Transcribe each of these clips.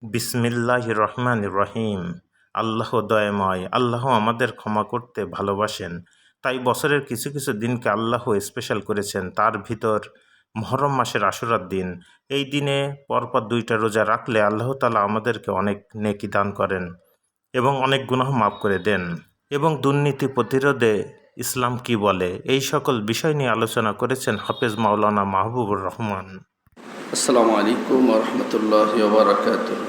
বিসমিল্লাহির রহমানির রহিম। আল্লাহ দয়াময়, আল্লাহ আমাদের ক্ষমা করতে ভালোবাসেন। তাই বছরের কিছু কিছু দিনকে আল্লাহ স্পেশাল করেছেন। তার ভিতর মুহররম মাসের আশুরার দিন। এই দিনে পরপর 2টা রোজা রাখলে আল্লাহ তাআলা আমাদেরকে অনেক নেকি দান করেন এবং অনেক গুনাহ মাফ করে দেন। এবং দুর্নীতি প্রতিরোধে ইসলাম কি বলে, এই সকল বিষয় নিয়ে আলোচনা করেছেন হাফেজ মাওলানা মাহবুবুর রহমান। আসসালামু আলাইকুম ওয়া রাহমাতুল্লাহি ওয়া বারাকাতুহু।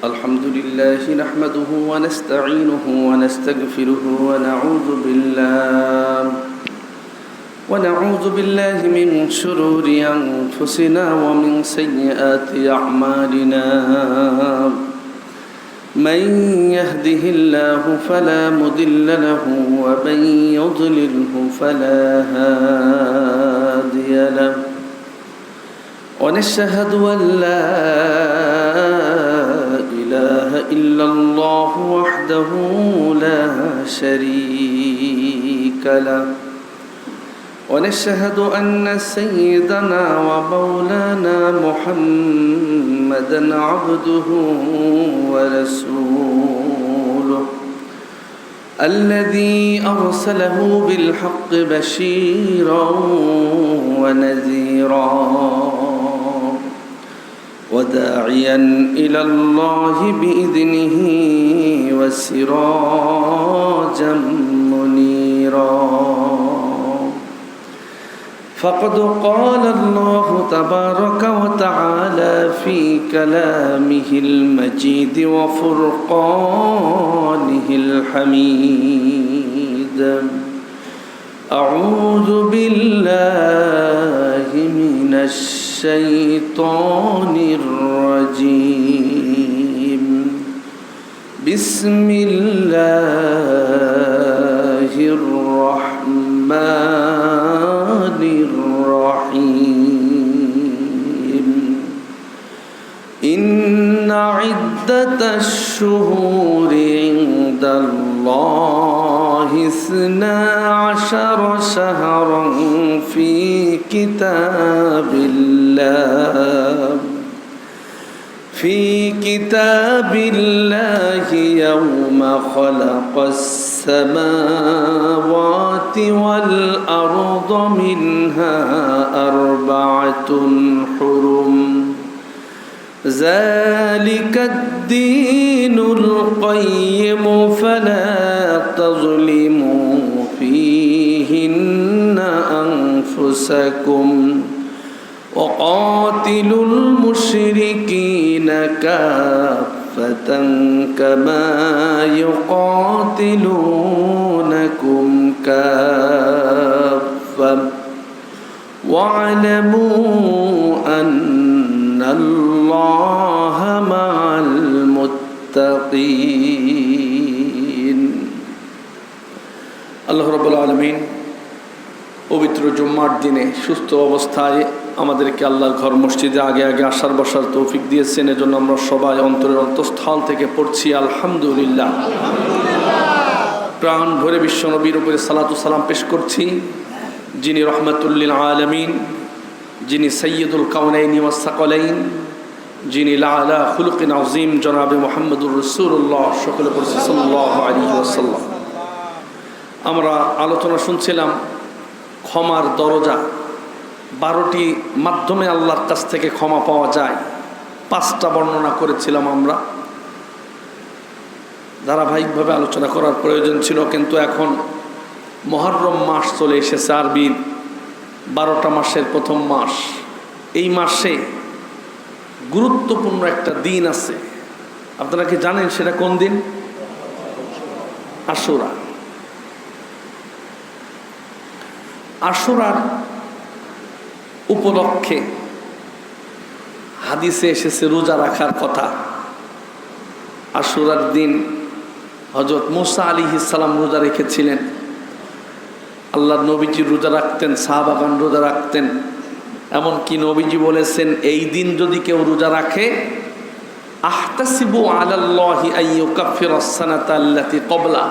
আলহামদুলিল্লাহি নাহমাদুহু ওয়া নাস্তাঈনুহু ওয়া নাস্তাগফিরুহু ওয়া নাউযু বিল্লাহি মিন শুরুরি আনফুসিনা ওয়া মিন সাইয়্যাতি আ'মালিনা। من يهده الله فلا مضل له ومن يضلله فلا هادي له ونشهد أن لا إله إلا الله وحده لا شريك له ونشهد أن سيدنا ومولانا محمدا عبده ورسوله الذي أرسله بالحق بشيرا ونذيرا وداعيا إلى الله بإذنه وسراجا منيرا. فقد قال الله تبارك وتعالى في كلامه المجيد وفرقانه الحميد: أعوذ بالله من الشيطان الرجيم. بسم الله الرحمن الرحيم. إن عدة الشهور عند الله 12 شهرا في كتاب الله يوم خلق السماوات والأرض منها 4 حرم ذلك الدين القيم فلا تظلموا فيهن أنفسكم وقاتلوا المشركين كافة كما يقاتلونكم كافة واعلموا أن الله مع المتقين. আল্লাহ রাব্বুল আলামিন পবিত্র জুম্মার দিনে সুস্থ অবস্থায় আমাদেরকে আল্লাহর ঘর মসজিদে আগে আগে আসার বসার তৌফিক দিয়েছেন। এজন্য আমরা সবাই অন্তরের অন্তঃস্থল থেকে পড়ছি আলহামদুলিল্লাহ। প্রাণ ভরে বিশ্ব নবীর উপরে সালাতু সালাম পেশ করছি, যিনি রহমাতুল লিল আলামিন, যিনি সৈয়দুল কাউনাইন ওয়াস সাকালাইন, যিনি লাআলা খুলুকিন আযীম জনাবে মুহাম্মদুর রাসূলুল্লাহ সকলে পড়ছি সাল্লাল্লাহু আলাইহি ওয়াসাল্লাম। আমরা আলোচনা শুনছিলাম ক্ষমার দরজা, 12টি মাধ্যমে আল্লাহর কাছ থেকে ক্ষমা পাওয়া যায়। 5টা বর্ণনা করেছিলাম আমরা। ধারাবাহিকভাবে আলোচনা করার প্রয়োজন ছিল, কিন্তু এখন মুহররম মাস চলে এসেছে, আরবির 12টা মাসের প্রথম মাস। এই মাসে গুরুত্বপূর্ণ একটা দিন আছে। আপনারা কি জানেন সেটা কোন দিন? আশুরা। আশুরার উপলক্ষে হাদিসে এসেছে রোজা রাখার কথা। আশুরার দিন হযরত মুসা আলাইহিস সালাম রোজা রেখেছিলেন। আল্লাহর নবীজি রোজা রাখতেন, সাহাবাগণ রোজা রাখতেন। এমনকি নবীজি বলেছেন, এই দিন যদি কেউ রোজা রাখে, আহতাসিবু আলাল্লাহি আইয়ুকাফিরাস সানাতা আল্লাতী ক্বাবলা,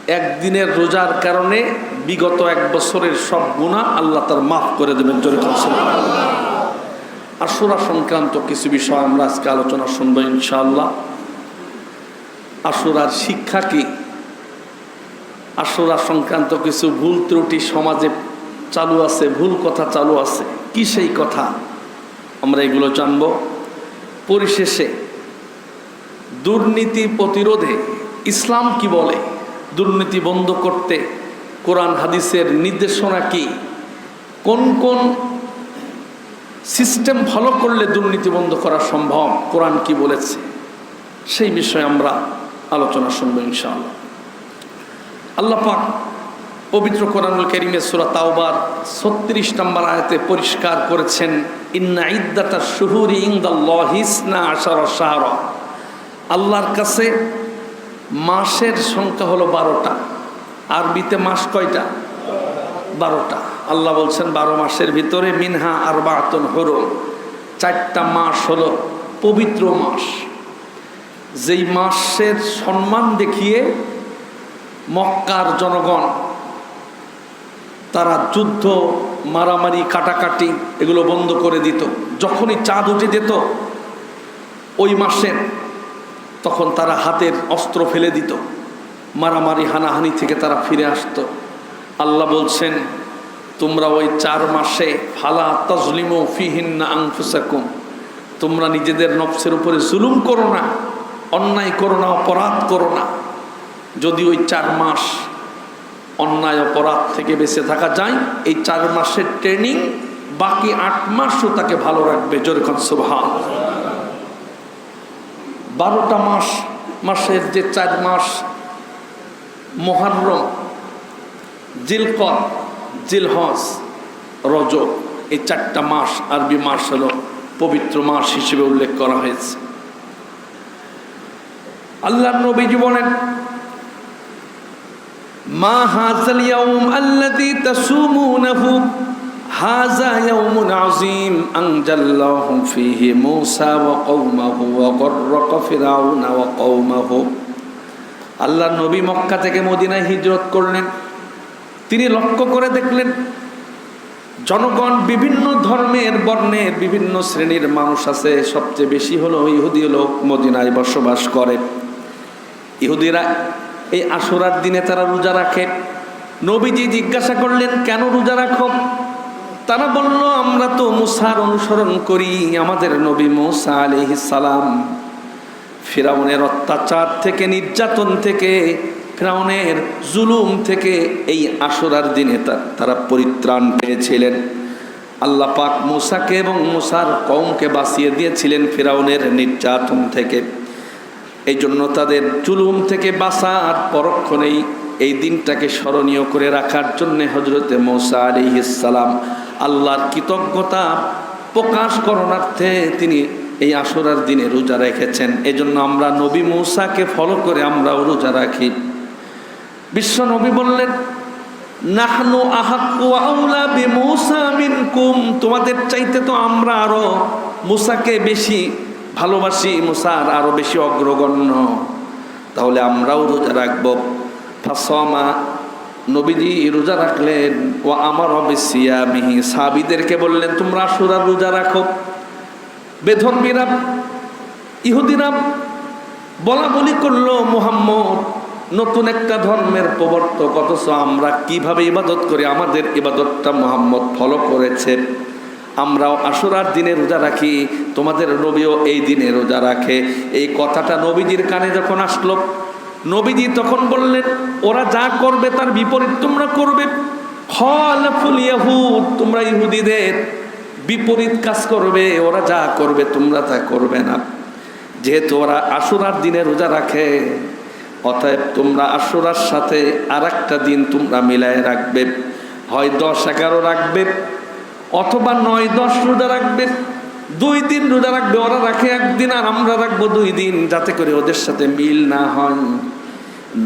একদিনের রোজার কারণে বিগত 1 বছরের সব গুনাহ আল্লাহ তার মাফ করে দেবেন। জোরে সুবহানাল্লাহ। আশুরা সংক্রান্ত কিছু বিষয় আমরা আজকে আলোচনা শুনবো ইনশাআল্লাহ। আশুরার শিক্ষা কি, আশুরা সংক্রান্ত কিছু ভুল ত্রুটি সমাজে চালু আছে, ভুল কথা চালু আছে, কি সেই কথা আমরা এগুলো জানবো। পরিশেষে দুর্নীতি প্রতিরোধে ইসলাম কি বলে, দুর্নীতি বন্ধ করতে কোরআন হাদিসের নির্দেশনা কি, কোন কোন সিস্টেম ফলো করলে দুর্নীতি বন্ধ করা সম্ভব, কোরআন কি বলেছে, সেই বিষয়ে আমরা আলোচনা শুনবো ইনশাআল্লাহ। আল্লাহ পাক পবিত্র কোরআনুল কারীমে সূরা তাওবার 36 নম্বর আয়াতে পরিষ্কার করেছেন, ইন্না ইদ্দাতাশ শুহুরি ইনদাল্লাহি 12 শাহরা। আল্লাহর কাছে মাসের সংখ্যা হলো 12টা। আরবিতে মাস কয়টা? 12টা। আল্লাহ বলছেন 12 মাসের ভিতরে মিনহা আরবাতুন হুরুম, 4টা মাস হলো পবিত্র মাস। যেই মাসের সম্মান দেখিয়ে মক্কার জনগণ তারা যুদ্ধ, মারামারি, কাটাকাটি এগুলো বন্ধ করে দিত। যখনই চাঁদ উঠে যেত ওই মাসের, তখন তারা হাতের অস্ত্র ফেলে দিত, মারামারি হানাহানি থেকে তারা ফিরে আসতো। আল্লাহ বলছেন তোমরা ওই 4 মাসে ফালা তাজলিমু ফিহিন্না আনফুসাকুম, তোমরা নিজেদের নফসের উপরে জুলুম করো না, অন্যায় করো না, অপরাধ করো না। যদি ওই 4 মাস অন্যায় অপরাধ থেকে বেঁচে থাকা যায়, এই 4 মাসের ট্রেনিং বাকি 8 মাসও তাকে ভালো রাখবে। জোরে কোন সুবহানাল্লাহ। 12টা মাস, মাসের যে 4 মাস মুহররম, জিলকদ, জিলহজ, রজব, এই 4টা মাস আরবি মাস হলো পবিত্র মাস হিসেবে উল্লেখ করা হয়েছে। আল্লাহর নবীজি বলেন, মা হাযাল ইয়াউম আল্লাযী তাসুমুনাহু হাযা ইয়াউমুন আযীম আনজাল্লাহু ফীহি মূসা ওয়া কওমাহু ওয়া গররাকা ফিরআউনা ওয়া কওমাহু। আল্লাহর নবী মক্কা থেকে মদিনায় হিজরত করলেন। তিনি লক্ষ্য করে দেখলেন জনগণ বিভিন্ন ধর্মের, বর্ণের, বিভিন্ন শ্রেণীর মানুষ আছে। সবচেয়ে বেশি হলো ইহুদি লোক মদিনায় বসবাস করে। ইহুদিরা এই আশুরার দিনে তারা রোজা রাখে। নবীজি জিজ্ঞাসা করলেন, কেন রোজা রাখো? তারা বলল, আমরা তো মুসার অনুসরণ করি। আমাদের নবী মুসা আলাইহিস সালাম ফিরাউনের অত্যাচার থেকে, নির্যাতন থেকে, ফিরাউনের জুলুম থেকে এই আশুরার দিনে তারা পরিত্রাণ পেয়েছিলেন। আল্লাহ পাক মুসাকে এবং মুসার কওমকে বাঁচিয়ে দিয়েছিলেন ফিরাউনের নির্যাতন থেকে। এই জন্য তাদের জুলুম থেকে বাঁচার পরক্ষণেই এই দিনটাকে স্মরণীয় করে রাখার জন্য হযরতে মুসা আলাইহিস সালাম আল্লাহর কৃতজ্ঞতা প্রকাশ করণার্থে তিনি এই আশুরার দিনে রোজা রেখেছেন। এজন্য আমরা নবী মুসাকে ফলো করে আমরাও রোজা রাখি। বিশ্ব নবী বললেন, নাহনু আহাক্কু আউলা বিমূসা মিনকুম, তোমাদের চাইতে তো আমরা আরো মুসাকে বেশি ভালোবাসি, মুসার আরো বেশি অগ্রগণ্য, তাহলে আমরাও রোজা রাখবো। ফাসামা, নবীজি রোজা রাখলেন। ও আমার বিসিয়ামিহি, সাহাবীদেরকে বললেন তোমরা আশুরার রোজা রাখো। বেধর্মীরা, ইহুদিরা বলা বলি করলো মুহাম্মদ নতুন একটা ধর্মের প্রবর্তক, অথচ আমরা কিভাবে ইবাদত করি, আমাদের ইবাদতটা মুহাম্মদ ফলো করেছে। আমরাও আশুরার দিনে রোজা রাখি, তোমাদের নবীও এই দিনে রোজা রাখে। এই কথাটা নবীজির কানে যখন আসলো, নবীজি তখন বললেন, ওরা যা করবে তার বিপরীত তোমরা করবে। খালাফুল ইয়াহুদ, তোমরা ইহুদিদের বিপরীত কাজ করবে, ওরা যা করবে তোমরা তা করবে না। যেহেতু ওরা আশুরার দিনে রোজা রাখে, অতএব তোমরা আশুরার সাথে আর একটা দিন তোমরা মিলায় রাখবে। হয় 10-11 রাখবে, অথবা 9-10 রোজা রাখবে। 2 দিন রোজা রাখবে, ওরা রাখে 1 দিন আর আমরা রাখবো 2 দিন, যাতে করে ওদের সাথে মিল না হয়।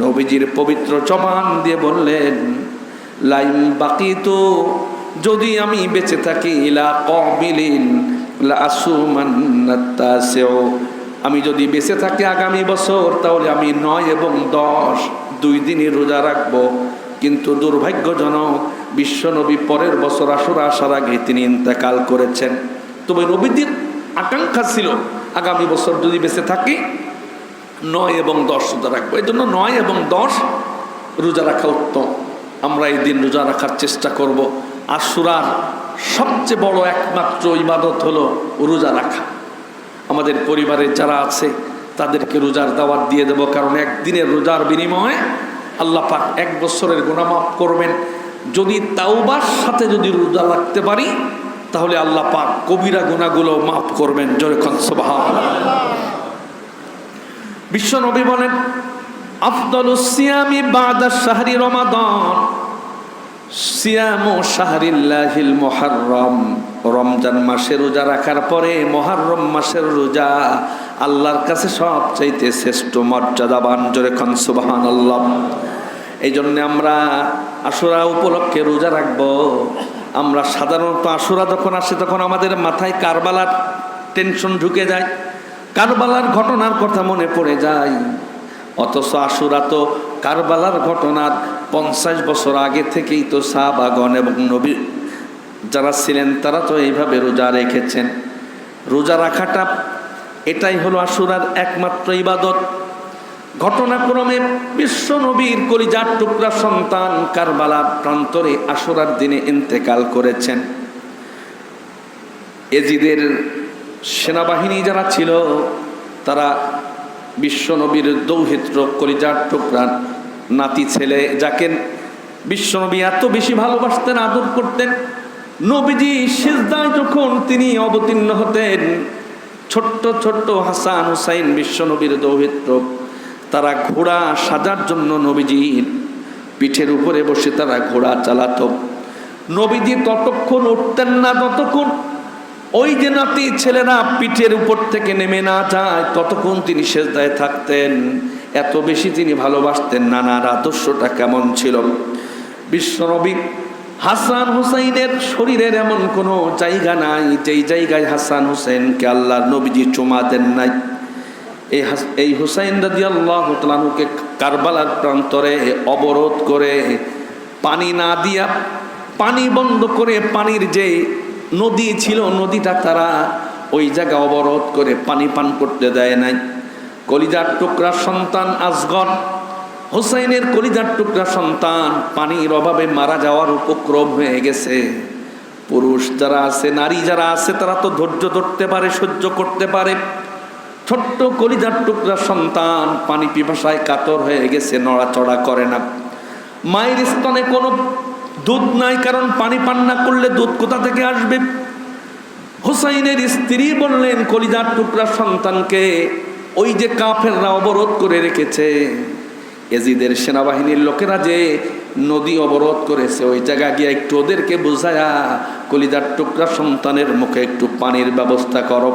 নবীজির পবিত্র জবান দিয়ে বললেন, লাইম বাকিতু, যদি আমি বেঁচে থাকি, ইলা কাবিলিন লা আসুমান্নাত তাসিউ, আমি যদি বেঁচে থাকি আগামী বছর তাহলে আমি 9 এবং 10 2 দিনই রোজা রাখবো। কিন্তু দুর্ভাগ্যজনক বিশ্বনবী পরের বছর আশুরা আসার আগে তিনি ইন্তেকাল করেছেন। তবে নবীদের আকাঙ্ক্ষা ছিল আগামী বছর যদি বেঁচে থাকি 9 এবং 10 রোজা রাখবো। এই জন্য 9 এবং 10 রোজা রাখা উত্তম। আমরা এই দিন রোজা রাখার চেষ্টা করব। আশুরার সবচেয়ে বড় একমাত্র ইবাদত হলো রোজা রাখা। আমাদের পরিবারের যারা আছে তাদেরকে রোজার দাওয়াত দিয়ে দেব, কারণ একদিনের রোজার বিনিময়ে আল্লাহ পাক 1 বছরের গুনাহ মাফ করবেন। যদি তাওবার সাথে যদি রোজা রাখতে পারি তাহলে আল্লাহ পাক কবিরা গুনাহগুলো মাফ করবেন। জোরে কোন সুবহানাল্লাহ। বিশ্ব নবী বলেন, আফদালুস সিয়ামি বাদা শাহরি রমাদান সিয়ামু শাহরিল্লাহিল মুহাররম। রমজান মাসে রোজা রাখার পরে মুহররম মাসের রোজা আল্লাহর কাছে সবচাইতে শ্রেষ্ঠ মর্যাদাবান। জোরে কোন সুবহানাল্লাহ। এই জন্য আমরা আশুরা উপলক্ষে রোজা রাখবো। আমরা সাধারণত আশুরা যখন আসে তখন আমাদের মাথায় কারবালার টেনশন ঢুকে যায়, কারবালার ঘটনার কথা মনে পড়ে যায়। অথচ আশুরা তো কারবালার ঘটনার 50 বছর আগে থেকেই তো সাহাবাগণ এবং নবী যারা ছিলেন তারা তো এইভাবে রোজা রেখেছেন। রোজা রাখাটা এটাই হলো আশুরার একমাত্র ইবাদত। ঘটনাক্রমে বিশ্ব নবীর কলিজার টুকরা সন্তান কারবালার প্রান্তরে আশুরার দিনে ইন্তেকাল করেছেন। এজিদের সেনাবাহিনী যারা ছিল তারা বিশ্ব নবীর দৌহিত্র কলিজার টুকরা নাতি ছেলে, যাকে বিশ্ব নবী এত বেশি ভালোবাসতেন, আদর করতেন, নবীজি সিজদায় যখন তিনি অবতীর্ণ হতেন, ছোট্ট ছোট্ট হাসান হুসাইন বিশ্ব নবীর দৌহিত্র, তারা ঘোড়া সাজার জন্য নবীজির পিঠের উপরে বসে তারা ঘোড়া চালাতো। নবীজি ততক্ষণ উঠতেন না যতক্ষণ ওই যে নাতি ছেলেরা পিঠের উপর থেকে নেমে না যায়, ততক্ষণ তিনি সেজদায় থাকতেন। এত বেশি তিনি ভালোবাসতেন। নানার আদর্শটা কেমন ছিল! বিশ্বনবী হাসান হুসাইনের শরীরের এমন কোনো জায়গা নাই যেই জায়গায় হাসান হুসাইনকে আল্লাহর নবীজি চুমা দেন নাই। এই হুসাইন রাদিয়াল্লাহু তাআলা আনহুকে কারবালার প্রান্তরে অবরোধ করে পানি না দিয়া, পানি বন্ধ করে, পানির যে নদী ছিল নদীটা তারা ওই জায়গা অবরোধ করে পানি পান করতে দেয় নাই। কলিজার টুকরা সন্তান আসগর হুসাইনের কলিজার টুকরা সন্তান পানির অভাবে মারা যাওয়ার উপক্রম হয়ে গেছে। পুরুষ যারা আছে, নারী যারা আছে তারা তো ধৈর্য ধরতে পারে, সহ্য করতে পারে। ছোট্ট কলিজার টুকরা সন্তান পানি পিপাসায় কাতর হয়ে গেছে, নড়াচড়া করে না। মায়ের স্তনে কোনো দুধ নাই, কারণ পানি পান না করলে দুধ কোথা থেকে আসবে? হুসাইনের স্ত্রী বললেন কলিজার টুকরা সন্তানকে, ওই যে কাফেররা অবরোধ করে রেখেছে, এজিদের সেনাবাহিনীর লোকেরা যে নদী অবরোধ করেছে, ওই জায়গা গিয়ে একটু ওদেরকে বুঝায়া কলিজার টুকরা সন্তানের মুখে একটু পানির ব্যবস্থা করো।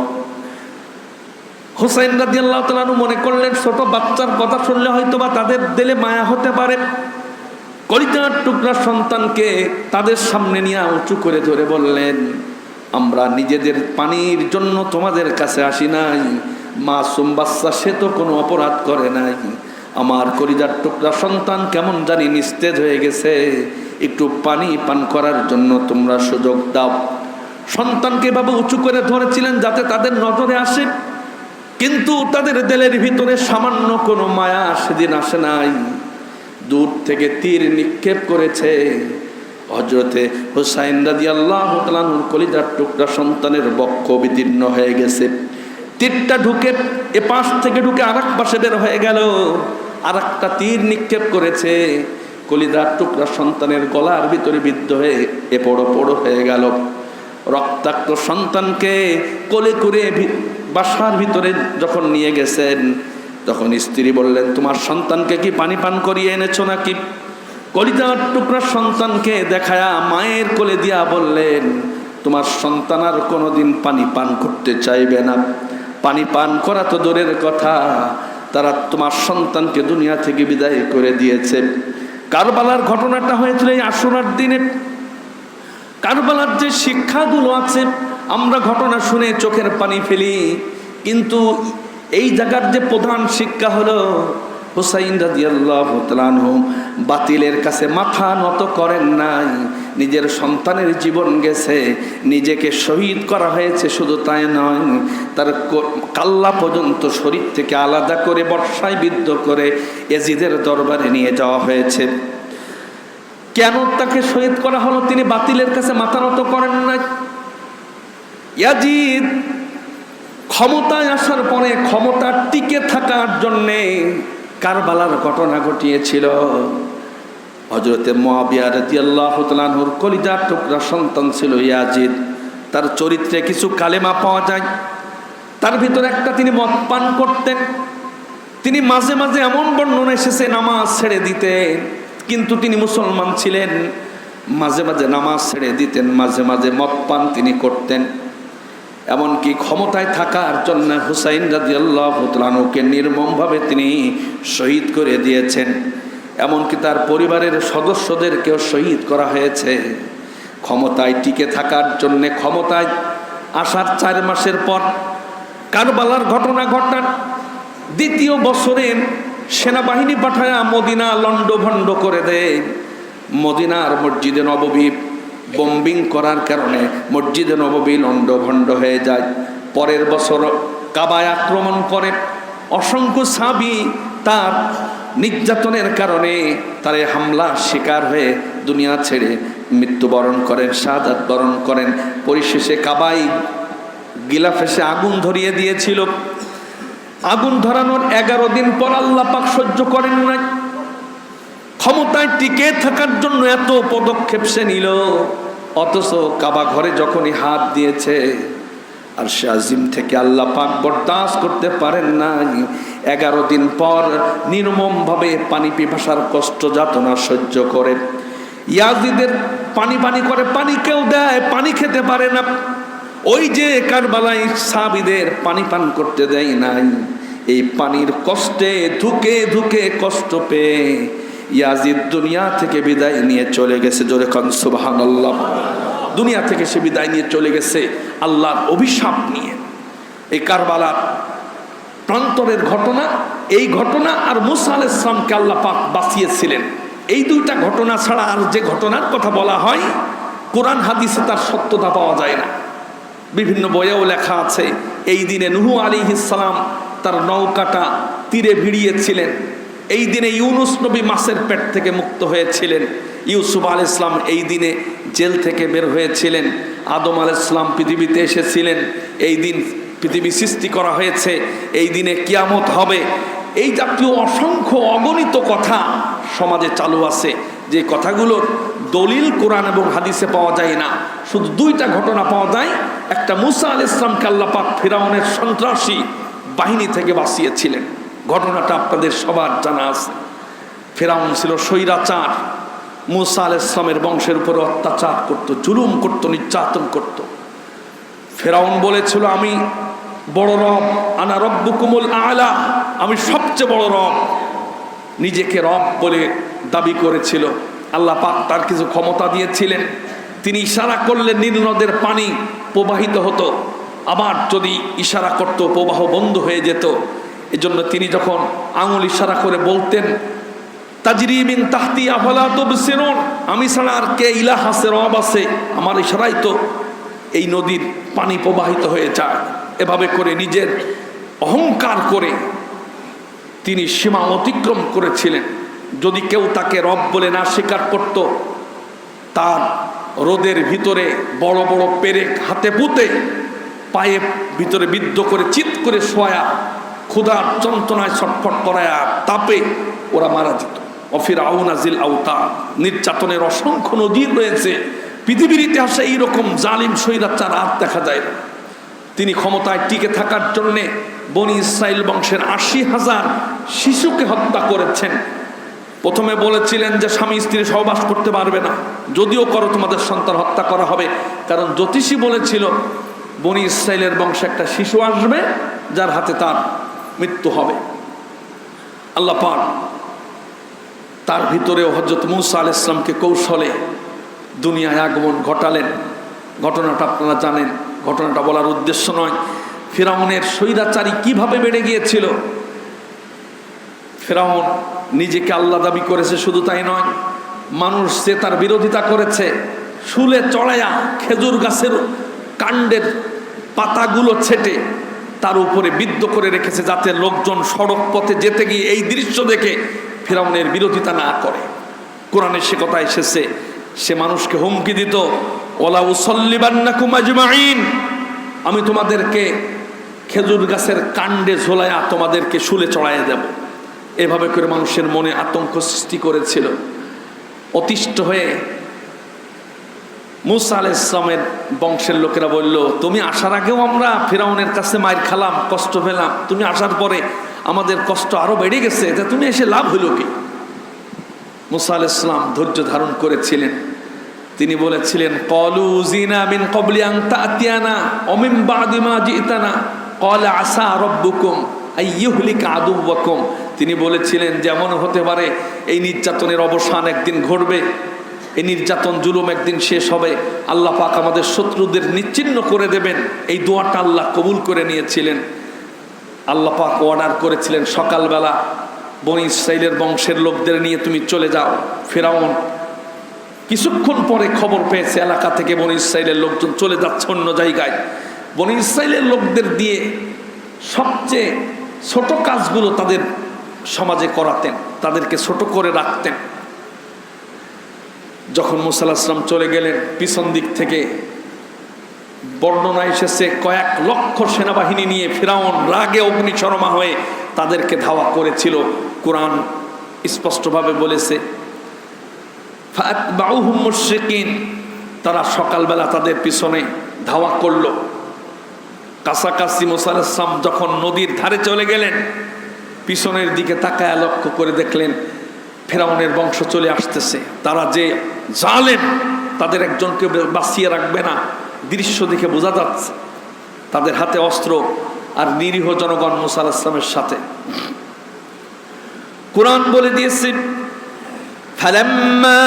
হুসাইন রাদিয়াল্লাহু তাআলা আনহু মনে করলেন ছোট বাচ্চার কথা শুনলে হয়তো বা তাদের দিলে মায়া হতে পারে। কলিজার টুকরা সন্তানকে তাদের সামনে নিয়ে উঁচু করে ধরে বললেন, আমরা নিজেদের পানির জন্য তোমাদের কাছে আসি নাই, মাসুম বাচ্চা সে তো কোনো অপরাধ করে নাই, আমার কলিজার টুকরা সন্তান কেমন জানি নিস্তেজ হয়ে গেছে, একটু পানি পান করার জন্য তোমরা সুযোগ দাও। সন্তানকে এভাবে উঁচু করে ধরেছিলেন যাতে তাদের নজরে আসে, কিন্তু তাদের দিলের ভিতরে সামান্য কোনো মায়া সেদিন আসে নাই। দূর থেকে তীর নিক্ষেপ করেছে। হযরতে হুসাইন রাদিয়াল্লাহু তাআলা আনহুর কলিজার টুকরা সন্তানের বক্ষ বিদীর্ণ হয়ে গেছে। তীরটা ঢুকে এ পাশ থেকে ঢুকে আরেক পাশে বের হয়ে গেল। আরেকটা তীর নিক্ষেপ করেছে, কলিজার টুকরা সন্তানের গলার ভিতরে বিদ্ধ হয়ে এপড়ো পড়ো হয়ে গেল। রক্তাক্ত সন্তানকে কোলে করে বাসার ভিতরে যখন নিয়ে গেছেন, তখন স্ত্রী বললেন, তোমার সন্তানকে কি পানি পান করিয়ে এনেছো নাকি? কলিজার টুকরা সন্তানকে দেখায়া মায়ের কোলে দিয়া বললেন, তোমার সন্তান আর কোনোদিন পানি পান করতে চাইবে না। পানি পান করা তো দূরের কথা, তারা তোমার সন্তানকে দুনিয়া থেকে বিদায় করে দিয়েছে। কারবালার ঘটনাটা হয়েছিল এই আশুরার দিনে। কারবালার যে শিক্ষাগুলো আছে, আমরা ঘটনা শুনে চোখের পানি ফেলি, কিন্তু এই জায়গার যে প্রধান শিক্ষা হলো হুসাইন রাদিয়াল্লাহু তাআলা আনহু বাতিলের কাছে মাথা নত করেন নাই। নিজের সন্তানের জীবন গেছে, নিজেকে শহীদ করা হয়েছে, শুধু তাই নয়, তার কাল্লা পর্যন্ত শরীর থেকে আলাদা করে বর্ষায় বিদ্ধ করে ইয়াজিদের দরবারে নিয়ে যাওয়া হয়েছে। কেন তাকে শহীদ করা হলো? তিনি বাতিলের কাছে মাথা নত করেন নাই। ইয়াজিদ ক্ষমতায় আসার পরে ক্ষমতা টিকে থাকার জন্যে কারবালার ঘটনা ঘটিয়েছিল। হযরতে মুআবিয়া রাদিয়াল্লাহু তাআলা আনহুর কলিজার টুকরা সন্তান ছিল ইয়াজিদ। তার চরিত্রে কিছু কালেমা পাওয়া যায়। তার ভিতরে একটা, তিনি মদ পান করতেন। তিনি মাঝে মাঝে এমন বর্ণনা এসেছে নামাজ ছেড়ে দিতেন, কিন্তু তিনি মুসলমান ছিলেন। মাঝে মাঝে নামাজ ছেড়ে দিতেন, মাঝে মাঝে মদ পান তিনি করতেন। এমনকি ক্ষমতায় থাকার জন্য হুসাইন রাদিয়াল্লাহু তাআলা আনহুকে নির্মমভাবে তিনি শহীদ করে দিয়েছেন। এমনকি তার পরিবারের সদস্যদেরকেও শহীদ করা হয়েছে। ক্ষমতায় টিকে থাকার জন্যে ক্ষমতায় আসার 4 মাসের পর কারবালার ঘটনা ঘটান। দ্বিতীয় বছরে সেনাবাহিনী পাঠায়া মদিনা লণ্ডভণ্ড করে দেয়। মদিনার মসজিদে নববী বম্বিং করার কারণে মসজিদে নববী লণ্ডভণ্ড হয়ে যায়। পরের বছর কাবায় আক্রমণ করে। অসংখ্য সাহাবী তার নির্যাতনের কারণে তার হামলার শিকার হয়ে দুনিয়া ছেড়ে মৃত্যুবরণ করেন, শাহাদাত বরণ করেন। পরিশেষে কাবায় গিলাফেসে আগুন ধরিয়ে দিয়েছিল। আগুন ধরানোর 11 দিন পর আল্লাহ পাক সহ্য করেন নাই। ক্ষমতায় টিকে থাকার জন্য এত পদক্ষেপ সে নিল, অথচ কাবা ঘরে যখনই হাত দিয়েছে আরশে আজিম থেকে আল্লাহ পাক বরদাস্ত করতে পারেন না। 11 দিন পর নির্মমভাবে পানি পিপাসার কষ্ট যাতনা সহ্য করে ইয়াজিদের পানি পানি করে, পানি কেউ দেয়, পানি খেতে পারে না। ওই যে কারবালায় সাহাবীদের পানি পান করতে দেয় নাই, এই পানির কষ্টে ধুকে ধুকে কষ্ট পেয়ে ইয়াজিদ দুনিয়া থেকে বিদায় নিয়ে চলে গেছে। জোরে কান সুবহানাল্লাহ। দুনিয়া থেকে সে বিদায় নিয়ে চলে গেছে আল্লাহর অভিশাপ নিয়ে। এই কারবালার প্রান্তরের ঘটনা, এই ঘটনা আর মুসা আলাইহিস সালামকে আল্লাহ পাক বাঁচিয়েছিলেন। এই দুইটা ঘটনা ছাড়া আর যে ঘটনার কথা বলা হয় কোরআন হাদিসে তার সত্যতা পাওয়া যায় না। বিভিন্ন বইয়েও লেখা আছে এই দিনে নূহ আলাইহিস সালাম তার নৌকাটা তীরে ভিড়িয়েছিলেন। এই দিনে ইউনুস নবী মাছের পেট থেকে মুক্ত হয়েছিলেন। ইউসুফ আলাইহিস সালাম এই দিনে জেল থেকে বের হয়েছিলেন। আদম আলাইহিস সালাম পৃথিবীতে এসেছিলেন। এই দিন পৃথিবী সৃষ্টি করা হয়েছে। এই দিনে কিয়ামত হবে। এই জাতীয় অসংখ্য অগণিত কথা সমাজে চালু আছে, যে কথাগুলোর দলিল কোরআন এবং হাদিসে পাওয়া যায় না। শুধু দুইটা ঘটনা পাওয়া যায়। একটা, মুসা আলাইহিস সালামকে আল্লাহ পাক ফিরাউনের সন্ত্রাসী বাহিনী থেকে বাঁচিয়েছিলেন। ঘটনাটা আপনাদের সবার জানা আছে। ফিরাউন ছিল স্বৈরাচার। মুসা আলাইহিস সালামের বংশের উপরে অত্যাচার করত, জুলুম করত, নির্যাতন করত। ফিরাউন বলেছিল আমি বড় রব, আনা রব্বুকুমুল আলা, আমি সবচেয়ে বড় রব। নিজেকে রব বলে দাবি করেছিল। আল্লাহ পাক তার কিছু ক্ষমতা দিয়েছিলেন। তিনি ইশারা করলে নীল নদের পানি প্রবাহিত হতো, আবার যদি ইশারা করত প্রবাহ বন্ধ হয়ে যেত। এজন্য তিনি যখন আঙুল ইশারা করে বলতেন তাজরি মিন তাহতি আফালা তুবসিরুন, আমি ছাড়া আর কে ইলাহ আছে, রব আছে, আমার ইশারায় তো এই নদীর পানি প্রবাহিত হয়ে যায়। এভাবে করে নিজের অহংকার করে তিনি সীমা অতিক্রম করেছিলেন। যদি কেউ তাকে রব বলে না স্বীকার করত, তার রোদের ভিতরে বড় বড় পেরেক হাতে পুঁতে পায়ে ভিতরে বিদ্ধ করে চিৎ করে শোয়া, ক্ষুধার যন্ত্রণায় ছটফট করায়া তাপে ওরা মারা যেত। ফিরআউনা যিল আওতাদ, নির্যাতনের অসংখ্য নজির রয়েছে। পৃথিবীর ইতিহাসে এইরকম জালিম স্বৈরাচার আর দেখা যায় না। তিনি ক্ষমতায় টিকে থাকার জন্যে বনি ইসরাইল বংশের ৮০,০০০ শিশুকে হত্যা করেছেন। প্রথমে বলেছিলেন যে স্বামী স্ত্রী সহবাস করতে পারবে না, যদিও করো তোমাদের সন্তান হত্যা করা হবে। কারণ জ্যোতিষী বলেছিল বনি ইসরাইলের বংশে একটা শিশু আসবে যার হাতে তার মৃত্যু হবে। আল্লাহ পাক তার ভিতরেও হযরত মূসা আলাইহিস সালামকে কৌশলে দুনিয়ায় আগমন ঘটালেন। ঘটনাটা আপনারা জানেন, ঘটনাটা বলার উদ্দেশ্য নয়। ফিরাউনের স্বৈরাচারী কিভাবে বেড়ে গিয়েছিল। ফিরাউন নিজেকে আল্লাহ দাবি করেছে, শুধু তাই নয়, মানুষ যে তার বিরোধিতা করেছে শুলে চড়াইয়া খেজুর গাছের কাণ্ডের পাতাগুলো ছেটে তার উপরে বিদ্ধ করে রেখেছে, যাতে লোকজন সড়ক পথে যেতে গিয়ে এই দৃশ্য দেখে ফিরাউনের বিরোধিতা না করে। কোরআনে সে কথা এসেছে, সে মানুষকে হুমকি দিত, ওলা উসাল্লিবান্নাকুম আজমাইন, আমি তোমাদেরকে খেজুর গাছের কাণ্ডে ঝোলায়া তোমাদেরকে শুলে চড়াইয়া দেব। এভাবে করে মানুষের মনে আতঙ্ক সৃষ্টি করেছিল। অতিষ্ঠ হয়ে মুসা আলাইহিস সালামের বংশের লোকেরা বলল, তুমি আসার আগেও আমরা ফিরাউনের কাছে মার খালাম, কষ্ট পেলাম, তুমি আসার পরে আমাদের কষ্ট আরো বেড়ে গেছে, তা তুমি এসে লাভ হইল কি? মুসা আলাইহিস সালাম ধৈর্য ধারণ করেছিলেন। তিনি বলেছিলেন, ক্বালু জিনা মিন ক্বাবলি আন তা'তিয়ানা ওয়া মিন বা'দি মা জি'তানা ক্বালা আসা রাব্বুকুম আইয়ুহলিকা আদুওয়াকুম। তিনি বলেছিলেন, যেমন হতে পারে এই নির্যাতনের অবসান একদিন ঘটবে, এই নির্যাতন জুলুম একদিন শেষ হবে, আল্লাহ পাক আমাদের শত্রুদের নিশ্চিহ্ন করে দেবেন। এই দোয়াটা আল্লাহ কবুল করে নিয়েছিলেন। আল্লাহ পাক অর্ডার করেছিলেন, সকালবেলা বনী ইসরাইলের বংশের লোকদের নিয়ে তুমি চলে যাও। ফিরাউন কিছুক্ষণ পরে খবর পেয়েছে এলাকা থেকে বনী ইসরাইলের লোকজন চলে যাচ্ছে অন্য জায়গায়। বনী ইসরাইলের লোকদের দিয়ে সবচেয়ে ছোট কাজগুলো তাদের সমাজে করাতেন, তাদেরকে ছোট করে রাখতেন। যখন মুসা আলাইহিস সালাম চলে গেলেন, পিছন দিক থেকে বর্ণনা এসেছে কয়েক লক্ষ সেনাবাহিনী নিয়ে ফিরাউন রাগে অগ্নিশর্মা হয়ে তাদেরকে ধাওয়া করেছিল। কোরআন স্পষ্টভাবে বলেছে, ফাতবাউহুম মুশরিকিন, তারা সকালবেলা তাদের পিছনে ধাওয়া করলো। কাছাকাছি মুসা আলাইহিস সালাম যখন নদীর ধারে চলে গেলেন, পিছনের দিকে তাকায় লক্ষ্য করে দেখলেন ফিরাউনের বংশ চলে আসতেছে। তারা যে জালেম, তাদের একজনকে বাঁচিয়ে রাখবে না, দৃশ্য দেখে বোঝা যাচ্ছে। তাদের হাতে অস্ত্র আর নিরীহ জনগণ মুসা আলাইহিস সালামের সাথে। কোরআন বলে দিয়েছে, فلما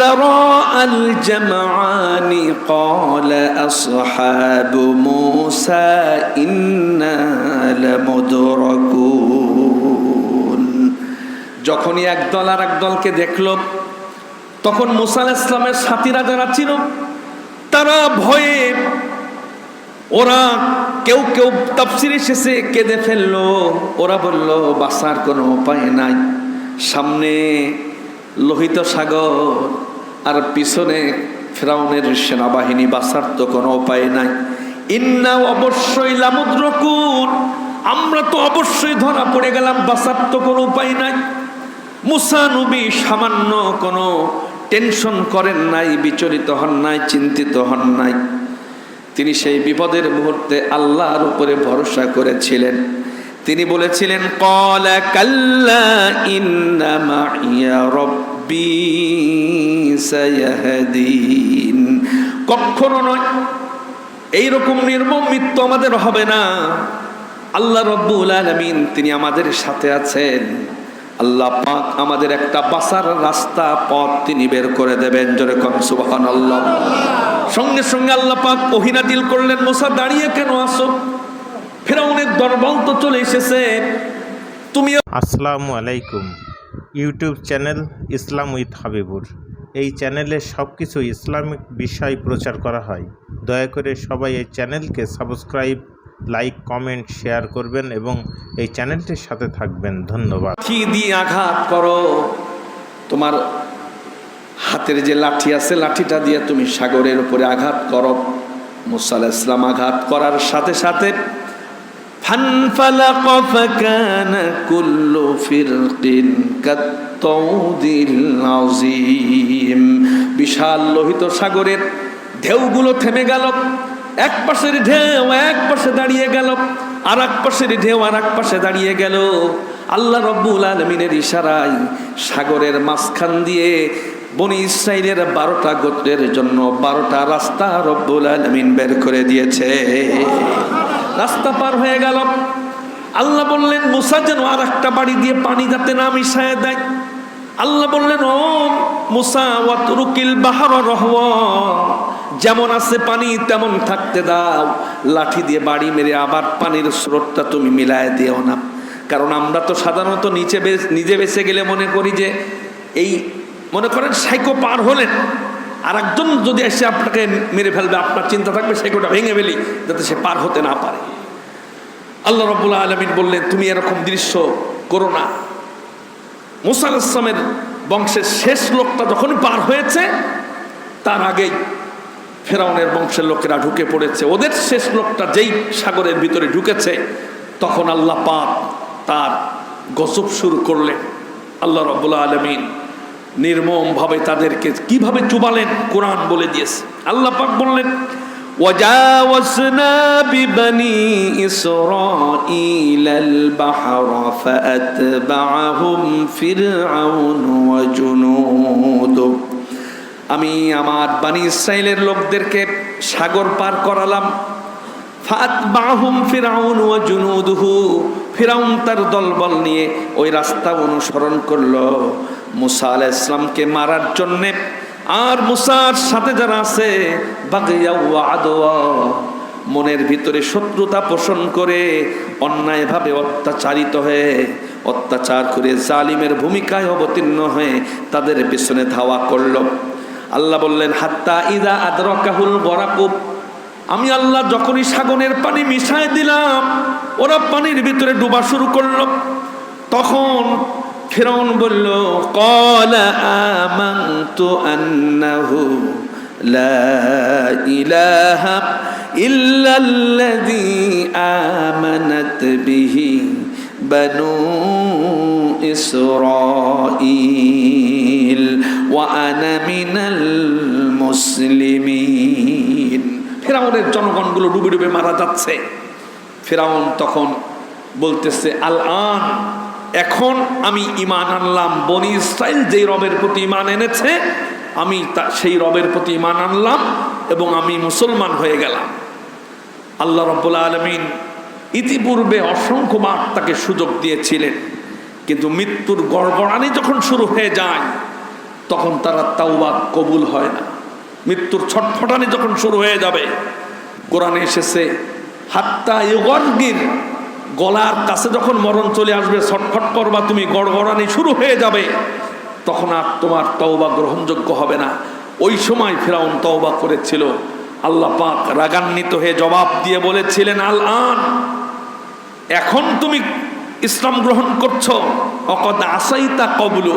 تراءى الجمعان قال أصحاب موسى إنا لمدركون। যখনই একদল আর একদলকে দেখল, তখন মুসা আলাইহিস সালামের সাথীরা যারা ছিল তারা ভয়ে, ওরা কেউ কেউ তাফসীরে এসেছে কেঁদে ফেললো। ওরা বলল, বাঁচার কোনো উপায় নাই, সামনে লোহিত সাগর আর পিছনে ফিরাউনের সেনাবাহিনী, বাঁচার তো কোনো উপায় নাই। ইন্না অবশ্যই লামুদ্রাকুন, আমরা তো অবশ্যই ধরা পড়ে গেলাম, বাঁচার তো কোনো উপায় নাই। মুসা নবী সামান্য কোনো টেনশন করেন নাই, বিচলিত হন নাই, চিন্তিত হন নাই। তিনি সেই বিপদের মুহূর্তে আল্লাহর উপরে ভরসা করেছিলেন। তিনি বলেছিলেন, ক্বালা কাল্লা ইন্না মাইয়া রাব্বী সায়াহদিন, কখনো নয়, এইরকম নির্মম মৃত্যু আমাদের হবে না। আল্লাহ রাব্বুল আলামিন তিনি আমাদের সাথে আছেন। আল্লাহ পাক আমাদের একটা বাঁচার রাস্তা, পথ তিনি বের করে দেবেন। জোরে কোন সুবহানাল্লাহ। সঙ্গে সঙ্গে আল্লাহ পাক ওহী নাযিল করলেন, মুসা দাঁড়িয়ে কেন আছো? ফিরাউনের দরবল তো চলে এসেছে, তুমি। আসসালামু আলাইকুম। YouTube channel Islam with Habibur, এই চ্যানেলে সব কিছু ইসলামিক বিষয় প্রচার করা হয়। দয়া করে সবাই এই চ্যানেলকে সাবস্ক্রাইব, লাইক, কমেন্ট, শেয়ার করবেন এবং এই চ্যানেলটির সাথে থাকবেন। ধন্যবাদ। কি দিয়ে আঘাত করো, তোমার হাতের যে লাঠি আছে, লাঠিটা দিয়ে তুমি সাগরের উপরে আঘাত করো। মুসা আলাইহিস সালাম আঘাত করার সাথে সাথে ফানফালাক ফাকানা কুল্লু ফিরকিন কাত্তাউদিল আযীম, বিশাল লোহিত সাগরের ঢেউগুলো থেমে গেল। এক পাশের ঢেউ এক পাশে দাঁড়িয়ে গেল, আর এক পাশের ঢেউ আর এক পাশে দাঁড়িয়ে গেল। আল্লাহ রাব্বুল আলামিনের ইশারায় সাগরের মাঝখান দিয়ে বনী ইসরাইলের 12টা গোত্রের জন্য 12টা রাস্তা রব্বুল আলামিন বের করে দিয়েছে। রাস্তা পার হয়ে গেল। আল্লাহ বললেন, মুসা যেন আর একটা বাড়ি দিয়ে পানি যাতে না মিশায় দেয়। আল্লাহ বললেন, ও মুসা ওয়াতরুকিল বাহরা রাহওয়া, যেমন আছে পানি তেমন থাকতে দাও, লাঠি দিয়ে বাড়ি মেরে আবার পানির স্রোতটা তুমি মিলায় দিও না। কারণ আমরা তো সাধারণত নিজে বেঁচে গেলে মনে করি যে এই মনে করেন সাইকো পার হলেন, আর একজন যদি এসে আপনাকে মেরে ফেলবে, আপনার চিন্তা থাকবে সাইকোটা ভেঙে ফেলি যাতে সে পার হতে না পারে। আল্লাহ রাব্বুল আলামিন বললেন তুমি এরকম দৃশ্য করো না। মুসা আলাইহিস সালামের বংশের শেষ লোকটা যখন পার হয়েছে, তার আগেই ফেরাউনের বংশের লোকেরা ঢুকে পড়েছে। ওদের শেষ লোকটা যেই সাগরের ভিতরে ঢুকেছে, তখন আল্লাহ পাক তার গজব শুরু করলেন। আল্লাহ রাব্বুল আলামিন নির্মম ভাবে তাদেরকে কিভাবে চুবালেন কোরআন বলে দিয়েছে। আল্লাহ পাক বললেন وجاوزنا ببني إسرائيل البحر فأتبعهم فرعون وجنوده। আমি আমার বানি ইসরাইলের লোকদেরকে সাগর পার করালাম। ফাতবাহুম ফিরাউন ওয়া জুনুদুহু, ফিরাউন তার দলবল নিয়ে ওই রাস্তা অনুসরণ করলো মুসা আলাইহিস সালামকে মারার জন্যে। আর মুসার সাথে যারা আছে বাগিয়া ওয়া আদওয়া, মনের ভিতরে শত্রুতা পোষণ করে অন্যায়ভাবে অত্যাচারিত হয়ে অত্যাচার করে জালিমের ভূমিকায় অবতীর্ণ হয়ে তাদের পেছনে ধাওয়া করলো। আল্লাহ বললেন হাত্তা ইযা আদরাকাহুল গরাকু, আমি আল্লাহ যখনই সাগরের পানি মিশায় দিলাম, ওরা পানির ভিতরে ডুবা শুরু করলো। তখন ফিরাউন বলল ক্বালা আমানতু আন্নাহু লা ইলাহা ইল্লাল্লাযী আমানাত বিহি বানু ইসরাঈল ওয়া আনা মিনাল মুসলিমিন। ফিরাউনের জনগণগুলো ডুবে ডুবে মারা যাচ্ছে। ফিরাউন তখন বলতেছে আল আন, এখন আমি ঈমান আনলাম। বনি ইসরাইল যেই রবের প্রতি ঈমান এনেছে, আমি সেই রবের প্রতি ঈমান আনলাম এবং আমি মুসলমান হয়ে গেলাম। আল্লাহ রাব্বুল আলামিন ইতিপূর্বে অসংখ্যবার তাকে সুযোগ দিয়েছিলেন, কিন্তু মৃত্যুর গড়গড়ানি যখন শুরু হয়ে যায় তখন তার তাওবা কবুল হয় না। মৃত্যুর ছটফটানি যখন শুরু হয়ে যাবে, কোরআনে এসেছে হাত্তা ইউগরগির, গলার কাছে যখন মরণ চলে আসবে, ছটফট করবা তুমি, গড়গড়ানি শুরু হয়ে যাবে, তখন আর তোমার তওবা গ্রহণযোগ্য হবে না। ওই সময় ফিরাউন তওবা করেছিল। আল্লাহ পাক রাগান্বিত হয়ে জবাব দিয়ে বলেছিলেন আল আন, এখন তুমি ইসলাম গ্রহণ করছো, অকদ আসাইতা কবলু,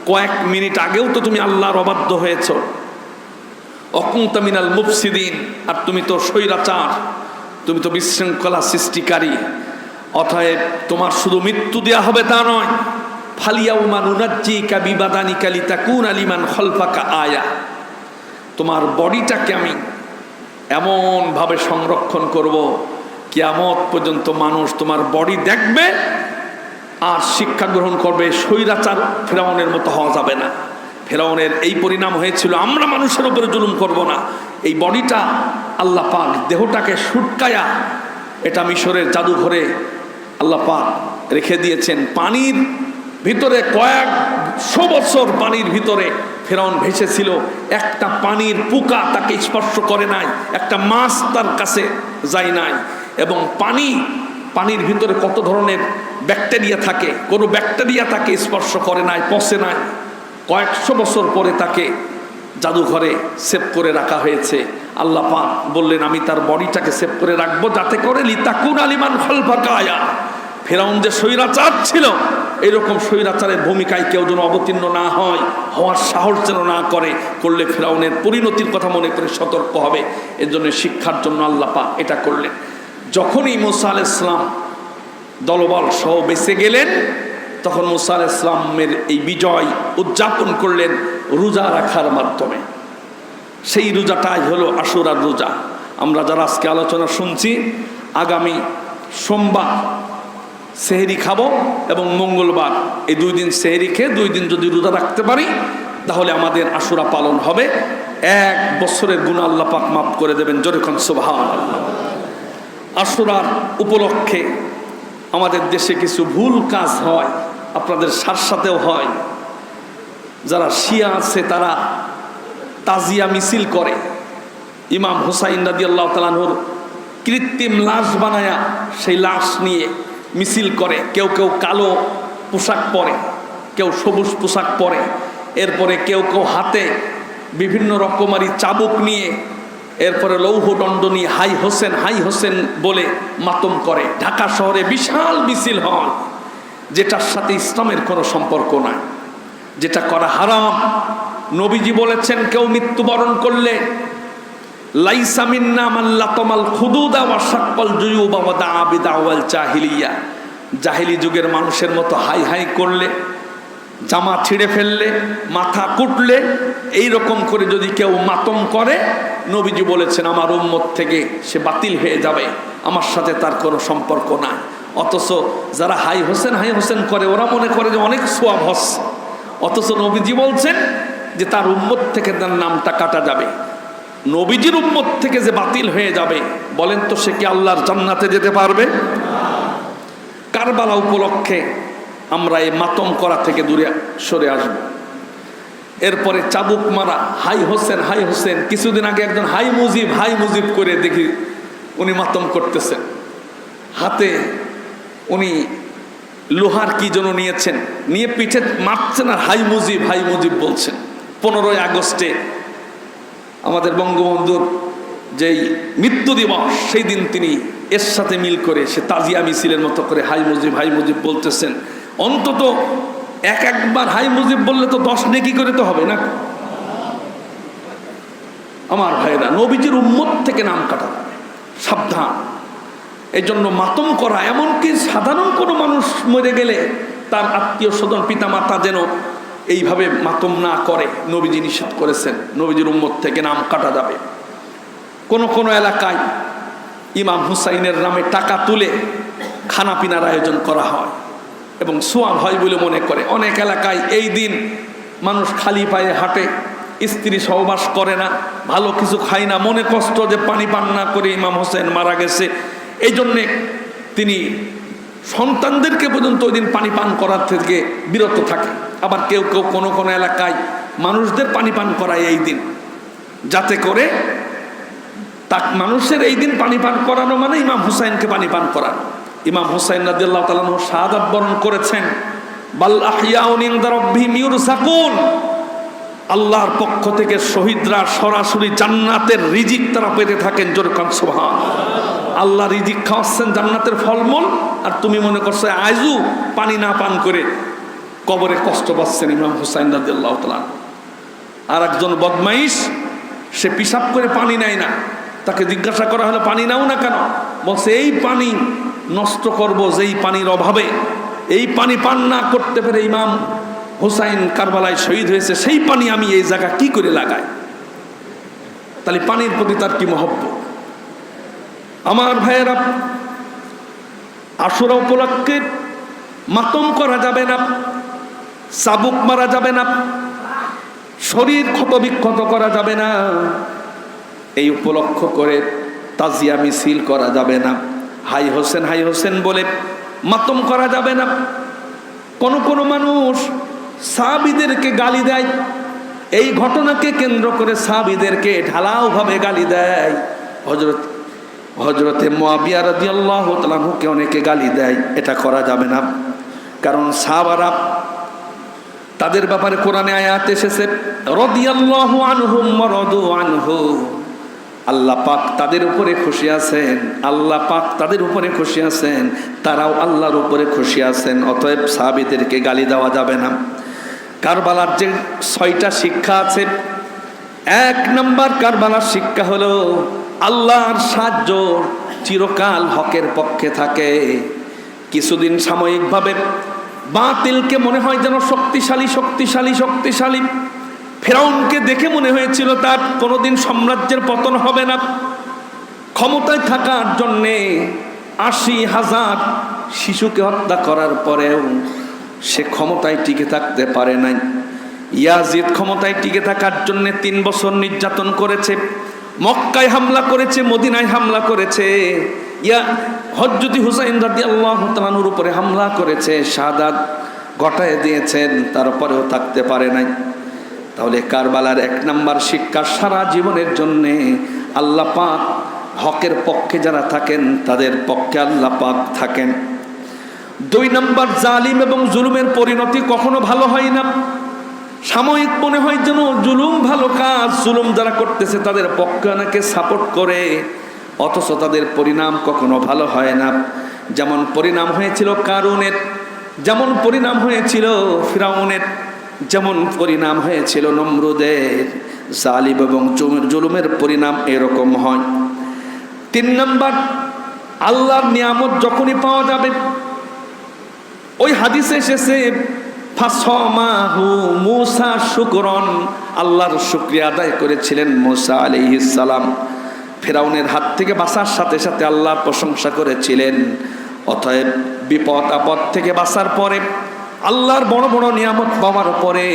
কয়েক মিনিট আগেও তো তুমি আল্লাহর অবাধ্য হয়েছো। অকুনতা মিনাল মুফসিদিন, আর তুমি তো স্বৈরাচার, তুমি তো বিশৃঙ্খলা সৃষ্টিকারী। অতএব তোমার শুধু মৃত্যু দেয়া হবে তা নয়, ফালিয়াউমা নুনাজ্জিকা বিবাদানিকা লিতাকুনা লিমান খালফাকা আয়া, তোমার বডিটাকে আমি এমনভাবে সংরক্ষণ করব, কিয়ামত পর্যন্ত মানুষ তোমার বডি দেখবে আর শিক্ষা গ্রহণ করবে। স্বৈরাচার ফিরাউনের মতো হওয়া যাবে না। ফিরাউনের এই পরিণাম হয়েছিল, আমরা মানুষের উপরে জুলুম করব না। এই বডিটা আল্লাহ পাক দেহটাকে সুটকায়া এটা মিশরের জাদুঘরে আল্লাহ পাক রেখে দিয়েছেন। পানির ভিতরে কয়েকশো বছর পানির ভিতরে ফিরাউন ভেসেছিল, একটা পানির পোকা তাকে স্পর্শ করে নাই, একটা মাছ তার কাছে যায় নাই। এবং পানির ভিতরে কত ধরনের ব্যাকটেরিয়া থাকে, কোনো ব্যাকটেরিয়া তাকে স্পর্শ করে নাই, পচে নাই। কয়েকশো বছর পরে তাকে জাদুঘরে সেভ করে রাখা হয়েছে। আল্লাহ পাক বললেন আমি তার বডিটাকে সেভ করে রাখবো, যাতে করে লিতাকুনা লিমান খালফাকা আয়া, ফিরাউন যে স্বৈরাচার ছিল, এরকম স্বৈরাচারের ভূমিকায় কেউ যেন অবতীর্ণ না হয়, হওয়ার সাহস যেন না করে, করলে ফিরাউনের পরিণতির কথা মনে করে সতর্ক হবে। এর জন্য শিক্ষার জন্য আল্লাহ পাক এটা করলেন। যখনই মুসা আলাইহিস সালাম দলবল সহ বেঁচে গেলেন, তখন মুসা আলাইহিস সালামের এই বিজয় উদযাপন করলেন রোজা রাখার মাধ্যমে। সেই রোজাটাই হলো আশুরার রোজা। আমরা যারা আজকে আলোচনা শুনছি, আগামী সোমবার সেহরি খাবো এবং মঙ্গলবার, এই 2 দিন সেহরি খেয়ে 2 দিন যদি রোজা রাখতে পারি, তাহলে আমাদের আশুরা পালন হবে। 1 বছরের গুনাহ আল্লাহ পাক মাফ করে দেবেন। জোরে কোন সুবহানাল্লাহ। আশুরার উপলক্ষে আমাদের দেশে কিছু ভুল কাজ হয়, আপনাদের সাথেও হয়। যারা শিয়া আছে তারা তাজিয়া মিছিল করে, ইমাম হুসাইন রাদিয়াল্লাহু তাআলা আনহুর কৃত্রিম লাশ বানায়া সেই লাশ নিয়ে মিছিল করে। কেউ কেউ কালো পোশাক পরে, কেউ সবুজ পোশাক পরে, এরপরে কেউ কেউ হাতে বিভিন্ন রকমারি চাবুক নিয়ে, এরপরে লৌহদণ্ড নিয়ে হাই হোসেন বলে মাতম করে। ঢাকা শহরে বিশাল মিছিল হয়, যেটার সাথে ইসলামের কোনো সম্পর্ক নাই, যেটা করা হারাম। নবীজি বলেছেন, কেউ মৃত্যুবরণ করলে লাইসা মিন্না মান লাতামাল খুদুদা ওয়া শাক্কাল জুয়ুবা ওয়া দাআ বিদাওয়াল জাহিলিয়া। জাহিলি যুগের মানুষের মতো হাই হাই করলে, জামা ছিঁড়ে ফেললে, মাথা কুটলে, এই রকম করে যদি কেউ মাতম করে, নবীজি বলেছেন আমার উম্মত থেকে সে বাতিল হয়ে যাবে, আমার সাথে তার কোনো সম্পর্ক নাই। অথচ যারা হাই হোসেন করে ওরা মনে করে যে অনেক সোয়াব হচ্ছে, অথচ নবীজি বলছেন যে তার উম্মত থেকে তার নামটা কাটা যাবে। নবীজির উম্মত থেকে যে বাতিল হয়ে যাবে, বলেন তো সে কি আল্লাহর জান্নাতে যেতে পারবে? কারবালা উপলক্ষে আমরা এই মাতম করা থেকে দূরে সরে আসব। এরপরে চাবুক মারা, হাই হোসেন। কিছুদিন আগে একজন হাই মুজিব করে দেখি উনি মাতম করতেছেন, হাতে উনি লোহার কি যেন নিয়েছেন, নিয়ে পিঠে মারছেন আর হাই মুজিব বলছেন। 15ই আগস্টে আমাদের বঙ্গবন্ধুর যেই মৃত্যু দিবস, সেই দিন তিনি এর সাথে মিল করে সে তাজিয়া মিছিলের মতো করে হাই মুজিব বলতেছেন। অন্তত একবার হাই মুজিব বললে তো 10 নেকি করে তো হবে না। আমার ভাইরা, নবীজির উম্মত থেকে নাম কাটা যাবে, সাবধান। এই জন্য মাতম করা, এমনকি সাধারণ কোনো মানুষ মরে গেলে তার আত্মীয় স্বজন পিতা মাতা যেন এইভাবে মাতম না করে, নবীজি নিষেধ করেছেন। নবীজির উম্মত থেকে নাম কাটা যাবে। কোন এলাকায় ইমাম হুসাইনের নামে টাকা তুলে খানা পিনার আয়োজন করা হয় এবং সোয়াব হয় বলে মনে করে। অনেক এলাকায় এই দিন মানুষ খালি পায়ে হাঁটে, স্ত্রী সহবাস করে না, ভালো কিছু খায় না, মনে কষ্ট যে পানি পান না করে ইমাম হোসেন মারা গেছে। এই জন্যে তিনি সন্তানদেরকে পর্যন্ত ওই দিন পানি পান করার থেকে বিরত থাকে। আবার কেউ কোনো এলাকায় মানুষদের পানি পান করায় এই দিন, যাতে করে মানুষের এই দিন পানি পান করানো মানে ইমাম হুসাইনকে পানি পান করানো। ইমাম হুসাইন রাদিয়াল্লাহু তাআলা আনহু শাহাদাত বরণ করেছেন। বাল আহইয়াউন ইনদা রাব্বিহিম ইউরযাকুন, আল্লাহর পক্ষ থেকে শহীদরা সরাসরি জান্নাতের রিজিক তারা পেতে থাকেন। জোরে কান সুবহানাল্লাহ। আল্লাহ রিজিক খাওয়াচ্ছেন, জান্নাতের ফলমূল, আর তুমি মনে করছো আজও পানি না পান করে কবরে কষ্ট পাচ্ছেন ইমাম হুসাইন রাদিয়াল্লাহু তাআলা। আর একজন বদমাইশ, সে পিশাব করে পানি নেয় না, তাকে জিজ্ঞাসা করা হলো পানি নাও না কেন? বলছে এই পানি নষ্ট করব যেই পানির অভাবে, এই পানি পান না করতে পেরে ইমাম হুসাইন কারবালায় শহীদ হয়েছে, সেই পানি আমি এই জায়গা কি করে লাগাই? তাহলে পানির প্রতি তার কি মহব্বত। আমার ভাইয়েরা, আশুরা উপলক্ষে মাতম করা যাবে না, চাবুক মারা যাবে না, শরীর ক্ষত বিক্ষত করা যাবে না, এই উপলক্ষ করে তাজিয়া মিছিল করা যাবে না, হাই হোসেন বলে মাতম করা যাবে না। কোনো মানুষ সাহাবীদেরকে গালি দেয়, এই ঘটনাকে কেন্দ্র করে সাহাবীদেরকে ঢালাওভাবে গালি দেয়। হযরতে মুআবিয়া রাদিয়াল্লাহু তাআলা আনহুকে অনেকে গালি দেয়, এটা করা যাবে না। কারণ সাহাবারা, তাদের ব্যাপারে কোরআনে আয়াত এসেছে, রাদিয়াল্লাহু আনহুম ওয়া রাদু আনহু, আল্লাহ পাক তাদের উপরে খুশি আছেন, আল্লাহ পাক তাদের উপরে খুশি আছেন, তারাও আল্লাহর উপরে খুশি আছেন। অতএব সাহাবীদেরকে গালি দেওয়া যাবে না। কারবালার যে 6টা শিক্ষা আছে, 1 নম্বর কারবালার শিক্ষা হলো আল্লাহর সাহায্য চিরকাল হকের পক্ষে থাকে। কিছুদিন সাময়িকভাবে বাতিলকে মনে হয় যেন শক্তিশালী। ফেরাউনকে দেখে মনে হয়েছিল তার কোনোদিন সাম্রাজ্যের পতন হবে না। ক্ষমতায় থাকার জন্যে 80,000 শিশুকে হত্যা করার পরেও সে ক্ষমতায় টিকে থাকতে পারে নাই। ইয়াজিদ ক্ষমতায় টিকে থাকার জন্য 3 বছর নির্যাতন করেছে, মক্কায় হামলা করেছে, মদিনায় হামলা করেছে, হযরত হুসাইন রাদিয়াল্লাহু তাআলা আনহুর উপরে হামলা করেছে, শাহাদাত ঘটায় দিয়েছেন, তারপরেও থাকতে পারে নাই। তাহলে কারবালার 1 নাম্বার শিক্ষা, সারা জীবনের জন্যে আল্লাহ পাক হকের পক্ষে যারা থাকেন তাদের পক্ষে আল্লাহ পাক থাকেন। 2 নাম্বার, জালিম এবং জুলুমের পরিণতি কখনো ভালো হয় না। সাময়িক মনে হয় যেন জুলুম ভালো কাজ, জুলুম যারা করতেছে তাদের পক্ষে অনেকে সাপোর্ট করে, অথচ তাদের পরিণাম কখনো ভালো হয় না। যেমন পরিণাম হয়েছিল কারুনের, যেমন পরিণাম হয়েছিল ফিরাউনের, যেমন পরিণাম হয়েছিল নমরুদের। জালিম এবং জুলুমের পরিণাম এরকম হয়। 3 নাম্বার, আল্লাহর নিয়ামত যখনই পাওয়া যাবে, ওই হাদিসে এসেছে ফাসমাহু মূসা শুকরন, আল্লাহর শুকরিয়া আদায় করেছিলেন মূসা আলাইহিস সালাম। ফিরাউনের হাত থেকে বাঁচার সাথে সাথে আল্লাহর প্রশংসা করেছিলেন। অতএব বিপদ আপদ থেকে বাঁচার পরে, আল্লাহর বড় বড় নিয়ামত পাওয়ার পরে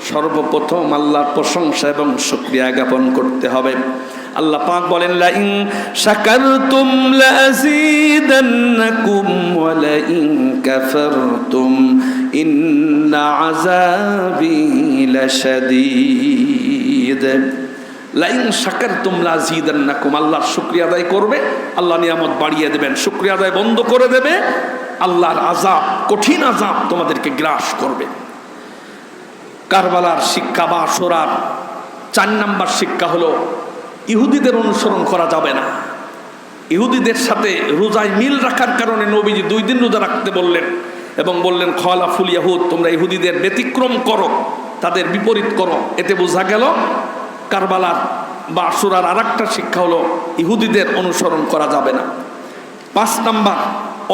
সর্বপ্রথম আল্লাহর প্রশংসা এবং শুকরিয়া জ্ঞাপন করতে হবে। আল্লাহ পাক বলেন, লাইন শাকারতুম লাযীদান্নাকুম ওয়া লাইন কাফারতুম ইন্না আযাবি লাশাদীদ। লাইন শাকারতুম লাযীদান্নাকুম, আল্লাহর শুকরিয়া আদায় করবে, আল্লাহ নিয়ামত বাড়িয়ে দেবেন। শুকরিয়া আদায় বন্ধ করে দেবে, আল্লাহর আযাব, কঠিন আযাব তোমাদেরকে গ্রাস করবে। কারবালার শিক্ষা বা আশুরার 4 নাম্বার শিক্ষা হলো, ইহুদিদের অনুসরণ করা যাবে না। ইহুদিদের সাথে রোজায় মিল রাখার কারণে নবীজি 2 দিন রোজা রাখতে বললেন এবং বললেন, খালাফুল ইয়াহুদ, তোমরা ইহুদিদের ব্যতিক্রম করো, তাদের বিপরীত করো। এতে বোঝা গেল কারবালার বা আশুরার আরেকটা শিক্ষা হলো, ইহুদিদের অনুসরণ করা যাবে না। 5 নাম্বার,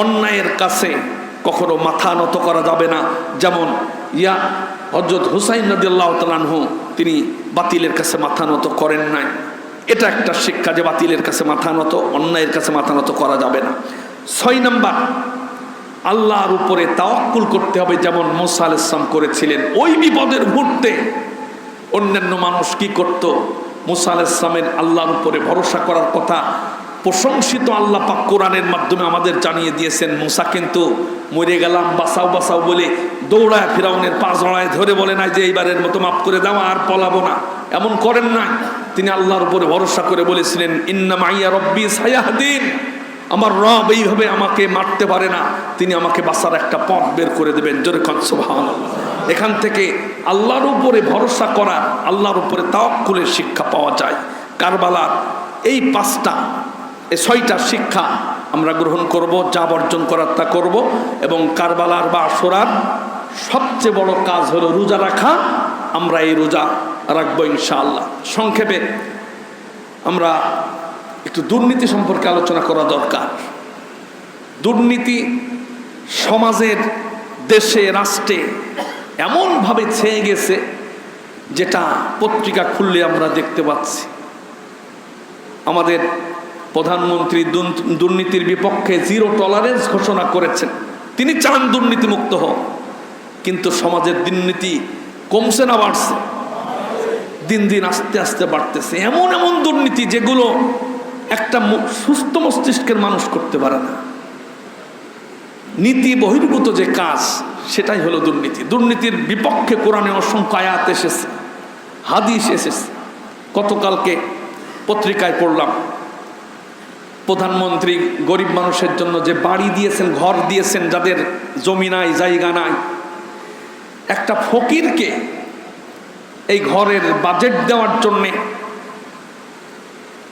অন্যায়ের কাছে কখনো মাথা নত করা যাবে না। যেমন হযরত হুসাইন রাদিয়াল্লাহু তাআলা আনহু, তিনি বাতিলের কাছে মাথা নত করেন নাই। এটা একটা শিক্ষা যে বাতিলের কাছে মাথা নত, অন্যায়ের কাছে মাথা নত করা যাবে না। 6 নাম্বার, আল্লাহর উপরে তাওয়াক্কুল করতে হবে, যেমন মূসা আলাইহিস সালাম করেছিলেন। ওই বিপদের মুহূর্তে অন্যান্য মানুষ কি করত? মূসা আলাইহিস সালামের আল্লাহর উপরে ভরসা করার কথা প্রশংসিত আল্লাহ পাক কোরআনের মাধ্যমে আমাদের জানিয়ে দিয়েছেন। মূসা কিন্তু মরে গেলাম বাঁচাও বাঁচাও বলে দৌড়ায় ফিরাউনের পা জড়ায় ধরে বলে নাই যে এইবারের মতো মাফ করে দাও, আর পলাবো না, এমন করেন নাই। তিনি আল্লাহর উপরে ভরসা করে বলেছিলেন, ইন্না মাইয়া রব্বি সায়াহদিন, আমার রব এইভাবে আমাকে মারতে পারে না, তিনি আমাকে বাঁচার একটা পথ বের করে দেবেন। জোরে কোন সুবহানাল্লাহ। এখান থেকে আল্লাহর উপরে ভরসা করা, আল্লাহর উপরে তাওয়াক্কুলের শিক্ষা পাওয়া যায়। কারবালার এই 6টা শিক্ষা আমরা গ্রহণ করব, যা বর্জন করার তা করব। এবং কারবালার বা আশুরার সবচেয়ে বড় কাজ হলো রোজা রাখা। আমরা এই রোজা রাখবো ইনশাআল্লাহ। সংক্ষেপে আমরা একটু দুর্নীতি সম্পর্কে আলোচনা করা দরকার। দুর্নীতি সমাজের, দেশে, রাষ্ট্রে এমনভাবে ছেয়ে গেছে, যেটা পত্রিকা খুললে আমরা দেখতে পাচ্ছি। আমাদের প্রধানমন্ত্রী দুর্নীতির বিপক্ষে 0 টলারেন্স ঘোষণা করেছেন। তিনি চান দুর্নীতিমুক্ত হোক, কিন্তু সমাজের দুর্নীতি কমছে না বাড়ছে? দিন দিন আস্তে আস্তে বাড়তেছে। এমন এমন দুর্নীতি যেগুলো একটা সুস্থ মস্তিষ্কের মানুষ করতে পারে না। নীতি বহির্ভূত যে কাজ, সেটাই হলো দুর্নীতি। দুর্নীতির বিপক্ষে কোরআনে অসংখ্য আয়াত এসেছে, হাদিস এসেছে। গতকালকে পত্রিকায় পড়লাম, প্রধানমন্ত্রী গরিব মানুষের জন্য যে বাড়ি দিয়েছেন, ঘর দিয়েছেন, যাদের জমি নাই, জায়গা নাই, একটা ফকিরকে এই ঘরের বাজেট দেওয়ার জন্যে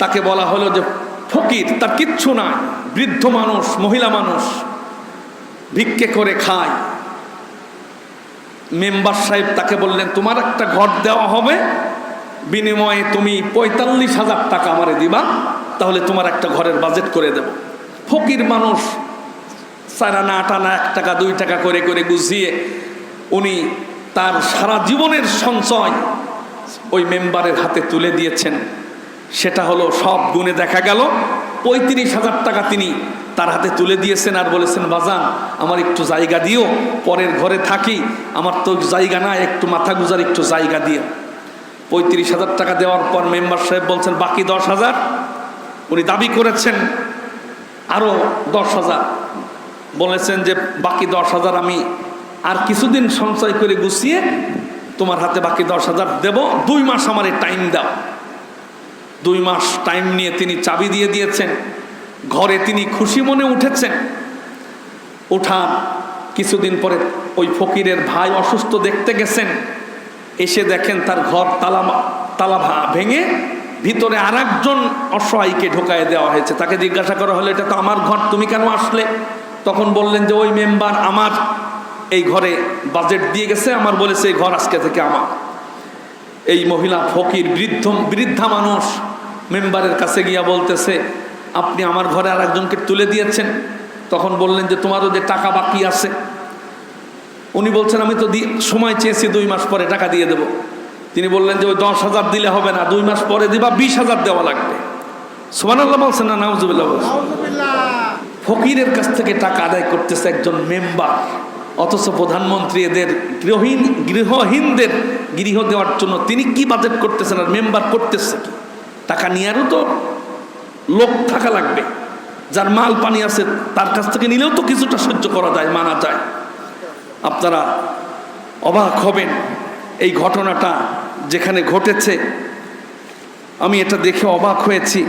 তাকে বলা হলো যে ফকির, তার কিচ্ছু নাই, বৃদ্ধ মানুষ, মহিলা মানুষ, ভিক্ষে করে খায়। মেম্বার সাহেব তাকে বললেন, তোমার একটা ঘর দেওয়া হবে, বিনিময়ে তুমি 45,000 টাকা আমারে দিবা, তাহলে তোমার একটা ঘরের বাজেট করে দেব। ফকির মানুষ 4 আনা 8 আনা 1 টাকা 2 টাকা করে করে গুছিয়ে উনি তার সারা জীবনের সঞ্চয় ওই মেম্বারের হাতে তুলে দিয়েছেন। সেটা হলো সব গুণে দেখা গেল 35,000 টাকা তিনি তার হাতে তুলে দিয়েছেন, আর বলেছেন, বাজান আমার একটু জায়গা দিও, পরের ঘরে থাকি, আমার তো জায়গা না, একটু মাথা গুজার একটু জায়গা দিও। 35,000 টাকা দেওয়ার পর মেম্বার সাহেব বলছেন বাকি 10,000। উনি দাবি করেছেন আরো 10,000, বলেছেন যে বাকি 10,000 আমি আর কিছুদিন সঞ্চয় করে গুছিয়ে তোমার হাতে বাকি 10,000 দেব, 2 মাস আমার টাইম দাও। 2 মাস টাইম নিয়ে তিনি চাবি দিয়ে দিয়েছেন। ঘরে তিনি খুশি মনে উঠেছেন। ওঠা কিছুদিন পরে ওই ফকিরের ভাই অসুস্থ দেখতে গেছেন, এসে দেখেন তার ঘর তালা ভেঙে ভিতরে আরেকজন অসহায়কে ঢোকায় দেওয়া হয়েছে। তাকে জিজ্ঞাসা করা হলো, এটা তো আমার ঘর, তুমি কেন আসলে? তখন বললেন যে ওই মেম্বার আমার এই ঘরে বাজেট দিয়ে গেছে, আমার বলেছে এই ঘর আজকে থেকে আমার। এই মহিলা ফকির বৃদ্ধা মানুষ মেম্বারের কাছে গিয়া বলতেছে, আপনি আমার ঘরে আরেকজনকে তুলে দিয়েছেন। তখন বললেন যে তোমারও যে টাকা বাকি আছে। উনি বলছেন আমি তো সময় চেয়েছি, 2 মাস পরে টাকা দিয়ে দেব। তিনি বললেন যে ওই 10,000 দিলে হবে না, 2 মাস পরে দিবা, 20,000 দেওয়া লাগবে। সুবহানাল্লাহ বলছেন না নাউজুবিল্লাহ বলছেন? ফকিরের কাছ থেকে টাকা আদায় করতেছে একজন মেম্বার, অথচ প্রধানমন্ত্রী এদের গৃহহীনদের গৃহ দেওয়ার জন্য তিনি কি বাজেট করতেছেন আর মেম্বার করতেছে কি? টাকা নেওয়ারও তো লোক থাকা লাগবে, যার মাল পানি আছে তার কাছ থেকে নিলেও তো কিছুটা সহ্য করা যায়, মানা যায়। আপনারা অবাক হবেন এই ঘটনাটা যেখানে ঘটেছে। আমি এটা দেখে অবাক হয়েছি।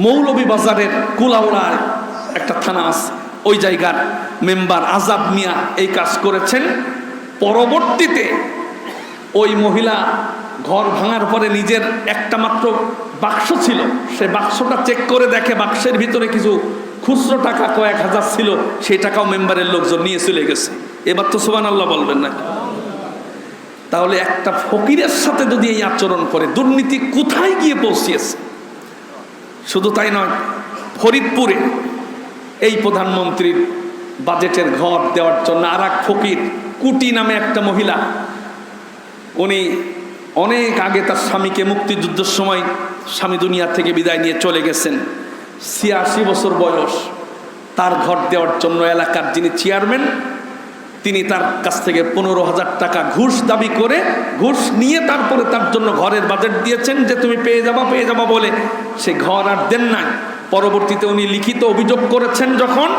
মৌলভীবাজারের কুলাউড়ায় একটা থানা আছে, ওই জায়গার মেম্বার আজাদ মিয়া এই কাজ করেছেন। পরবর্তীতে ওই মহিলা ঘর ভাঙার পরে নিজের একটা মাত্র বাক্স ছিল, সে বাক্সটা চেক করে দেখে বাক্সের ভিতরে কিছু খুচরো টাকা কয়েক হাজার ছিল, সেই টাকাও মেম্বারের লোকজন নিয়ে চলে গেছে। এবার তো সুবহানাল্লাহ বলবেন না? তাহলে একটা ফকিরের সাথে যদি এই আচরণ করে, দুর্নীতি কোথায় গিয়ে পৌঁছিয়েছে। শুধু তাই নয়, ফরিদপুরে এই প্রধানমন্ত্রীর বাজেটের ঘর দেওয়ার জন্য আর এক ফকির, কুটি নামে একটা মহিলা, উনি অনেক আগে তার স্বামীকে মুক্তিযুদ্ধের সময় স্বামী দুনিয়া থেকে বিদায় নিয়ে চলে গেছেন, 86 বছর বয়স। তার ঘর দেওয়ার জন্য এলাকার যিনি চেয়ারম্যান, তিনি তার কাছ থেকে 15,000 টাকা ঘুষ দাবি করে, ঘুষ নিয়ে তারপরে তার জন্য ঘরের বাজেট দিয়েছেন যে তুমি পেয়ে যাবা বলে সে ঘর আর দেন নাই। পরবর্তীতে উনি লিখিত অভিযোগ করেছেন যখন,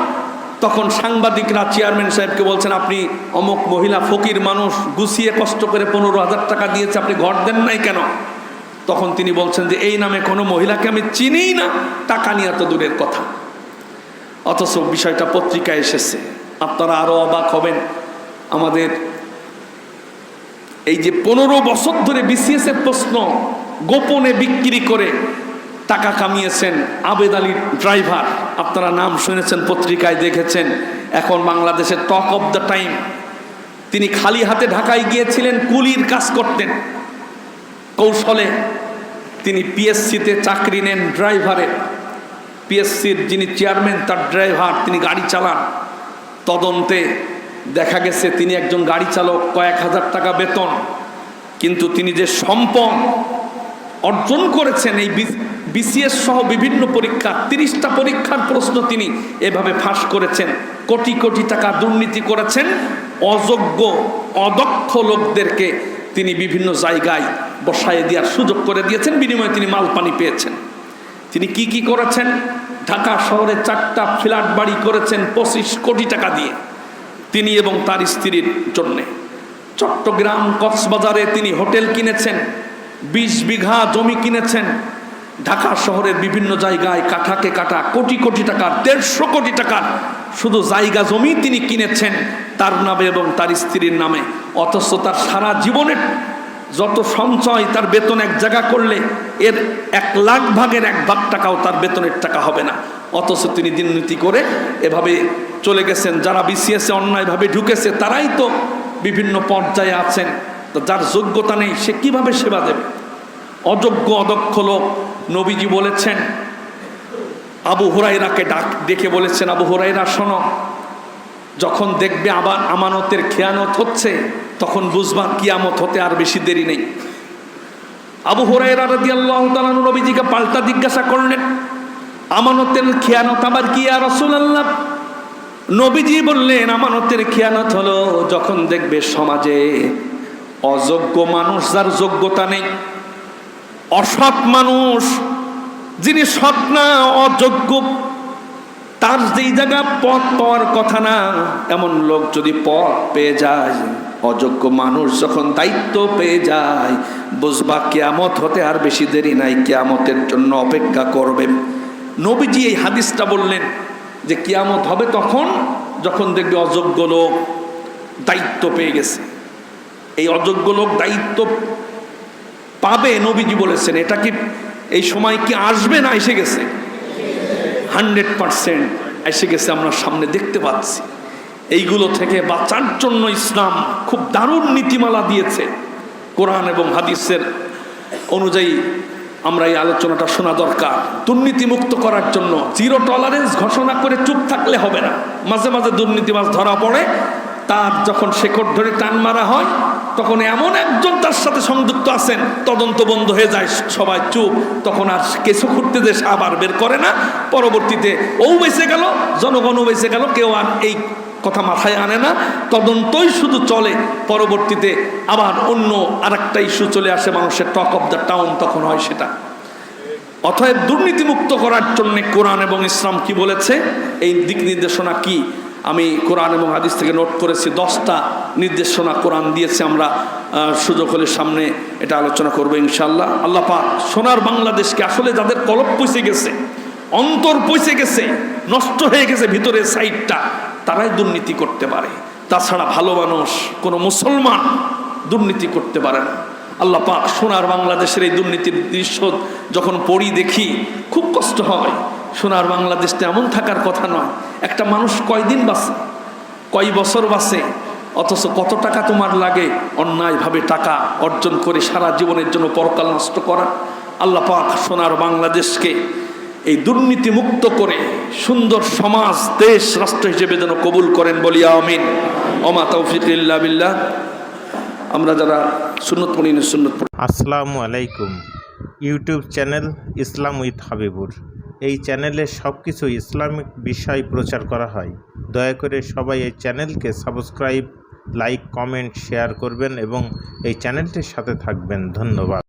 তখন সাংবাদিকরা চেয়ারম্যান সাহেবকে বলছেন, আপনি অমুক মহিলা ফকির মানুষ গুছিয়ে কষ্ট করে 15,000 টাকা দিয়েছে, আপনি ঘর দেন নাই কেন? তখন তিনি বলছেন যে এই নামে কোনো মহিলাকে আমি চিনিই না, টাকা নিয়ে তো দূরের কথা। অথচ বিষয়টা পত্রিকায় এসেছে। আপনারা আরো অবাক হবেন। আমাদের এই যে 15 বছর ধরে বিসিএস এর প্রশ্ন গোপনে বিক্রি করে টাকা কামিয়েছেন আবেদ আলী ড্রাইভার, আপনারা নাম শুনেছেন, পত্রিকায় দেখেছেন, এখন বাংলাদেশের টক অফ দ্য টাইম। তিনি খালি হাতে ঢাকায় গিয়েছিলেন, কুলির কাজ করতেন। কৌশলে তিনি পিএসসিতে চাকরি নেন ড্রাইভারের। পিএসসির যিনি চেয়ারম্যান তার ড্রাইভার, তিনি গাড়ি চালান। তদন্তে দেখা গেছে তিনি একজন গাড়ি চালক, কয়েক হাজার টাকা বেতন, কিন্তু তিনি যে সম্পদ অর্জন করেছেন এই বিসিএস সহ বিভিন্ন পরীক্ষা, 30টা পরীক্ষার প্রশ্ন তিনি এভাবে ফাঁস করেছেন। কোটি কোটি টাকা দুর্নীতি করেছেন। অযোগ্য অদক্ষ লোকদেরকে তিনি বিভিন্ন জায়গায় বসায় দেওয়ার সুযোগ করে দিয়েছেন, বিনিময়ে তিনি মাল পানি পেয়েছেন। তিনি কি করেছেন? ঢাকা শহরে 4টা ফ্ল্যাট বাড়ি করেছেন 25 কোটি টাকা দিয়ে, তিনি এবং তার স্ত্রীর জন্যে। চট্টগ্রাম কক্সবাজারে তিনি হোটেল কিনেছেন, 20 বিঘা জমি কিনেছেন। ঢাকা শহরের বিভিন্ন জায়গায় কাঠাকে কাঠা কোটি কোটি টাকা, 150 কোটি টাকার শুধু জায়গা জমি তিনি কিনেছেন তার নামে এবং তার স্ত্রীর নামে। অথচ তার সারা জীবনের যত সঞ্চয়, তার বেতন এক জায়গা করলে এর 1 লাখ ভাগের 1 ভাগ টাকাও তার বেতনের টাকা হবে না। অথচ তিনি দুর্নীতি করে এভাবে চলে গেছেন। যারা বিসিএসে অন্যায়ভাবে ঢুকেছে তারাই তো বিভিন্ন পর্যায়ে আছেন। যার যোগ্যতা নেই সে কিভাবে সেবা দেবে? অযোগ্য অদক্ষ লোক। নবীজি বলেছেন, আবু হুরায়রাকে ডেকে বলেছেন, আবু হুরায়রা শোনো, যখন দেখবে আবার আমানতের খেয়ানত হচ্ছে তখন বুঝবা কিয়ামত হতে আর বেশি দেরি নেই। আবু হুরায়রা রাদিয়াল্লাহু তাআলা নবীজিকে পাল্টা জিজ্ঞাসা করলেন, আমানতের খেয়ানত আবার কি ইয়া রাসূলুল্লাহ? নবীজি বললেন, আমানতের খেয়ানত হলো যখন দেখবে সমাজে অযোগ্য মানুষ, যার যোগ্যতা নেই, অসৎ মানুষ, যিনি সৎ না অযোগ্য, তার যেই জায়গা পথ পাওয়ার কথা না এমন লোক যদি পথ পেয়ে যায় অযোগ্য মানুষ যখন দায়িত্ব পেয়ে যায় বুঝবা কিয়ামত হতে আর বেশি দেরি নাই, কিয়ামতের জন্য অপেক্ষা করবে। নবীজি এই হাদিসটা বললেন যে কিয়ামত হবে তখন যখন দেখবে অযোগ্য লোক দায়িত্ব পেয়ে গেছে। এই অযোগ্য লোক দায়িত্ব পাবে, নবীজি বলেছেন। এটা কি এই সময় কি আসবে না এসে গেছে? 100% এসে গেছে, আমরা সামনে দেখতে পাচ্ছি। এইগুলো থেকে বাঁচার জন্য ইসলাম খুব দারুণ নীতিমালা দিয়েছে। কোরআন এবং হাদিসের অনুযায়ী আমরা এই আলোচনাটা শোনা দরকার। দুর্নীতিমুক্ত করার জন্য জিরো টলারেন্স ঘোষণা করে চুপ থাকলে হবে না। মাঝে মাঝে দুর্নীতিবাজ ধরা পড়ে, তার যখন শেকড় ধরে টান মারা হয় তখন এমন একজন তার সাথে সংযুক্ত আছেন, তদন্ত বন্ধ হয়ে যায়, সবাই চুপ। তখন আর কেঁচো খুঁড়তে দেশে আবার বের করে না। পরবর্তীতে ও বেঁচে গেল, জনগণও বেঁচে গেল, কেউ আর এই কথা মাথায় আনে না, তদন্তই শুধু চলে। পরবর্তীতে আবার অন্য আরেকটা ইস্যু চলে আসে, মানুষের টক অফ দ্য টাউন তখন হয় সেটা। অতএব দুর্নীতিমুক্ত করার জন্য কোরআন এবং ইসলাম কি বলেছে, এই দিক নির্দেশনা কি, আমি কোরআন এবং হাদিস থেকে নোট করেছি। 10টা নির্দেশনা কোরআন দিয়েছে। আমরা সুযোগ হলে সামনে এটা আলোচনা করবো ইনশাআল্লাহ। আল্লাহ পাক সোনার বাংলাদেশকে, আসলে যাদের কলব পৌঁছে গেছে, অন্তর পৌঁছে গেছে, নষ্ট হয়ে গেছে ভিতরের সাইডটা, তারাই দুর্নীতি করতে পারে। তাছাড়া ভালো মানুষ, কোনো মুসলমান দুর্নীতি করতে পারে না। আল্লাহ পাক সোনার বাংলাদেশের এই দুর্নীতির দৃশ্য যখন পড়ি দেখি খুব কষ্ট হয়। সোনার বাংলাদেশটা এমন থাকার কথা নয়। একটা মানুষ কয়দিন বাঁচে, কয় বছর বাঁচে, অথচ কত টাকা তোমার লাগে অন্যায়ভাবে টাকা অর্জন করে সারা জীবনের জন্য পরকাল নষ্ট করা। আল্লাহ পাক সোনার বাংলাদেশকে এই দুর্নীতি মুক্ত করে সুন্দর সমাজ, দেশ, রাষ্ট্র হিসেবে যেন কবুল করেন, বলি আমিন। ওমা তৌফিক ইল্লা বিল্লাহ। আমরা যারা সুন্নত পড়ি না সুন্নত পড়ি। আসসালামু আলাইকুম। YouTube channel Islam with Habibur, এই চ্যানেলে সব কিছু ইসলামিক বিষয় প্রচার করা হয়। দয়া করে সবাই এই চ্যানেলকে সাবস্ক্রাইব, লাইক, কমেন্ট, শেয়ার করবেন এবং এই চ্যানেলটির সাথে থাকবেন। ধন্যবাদ।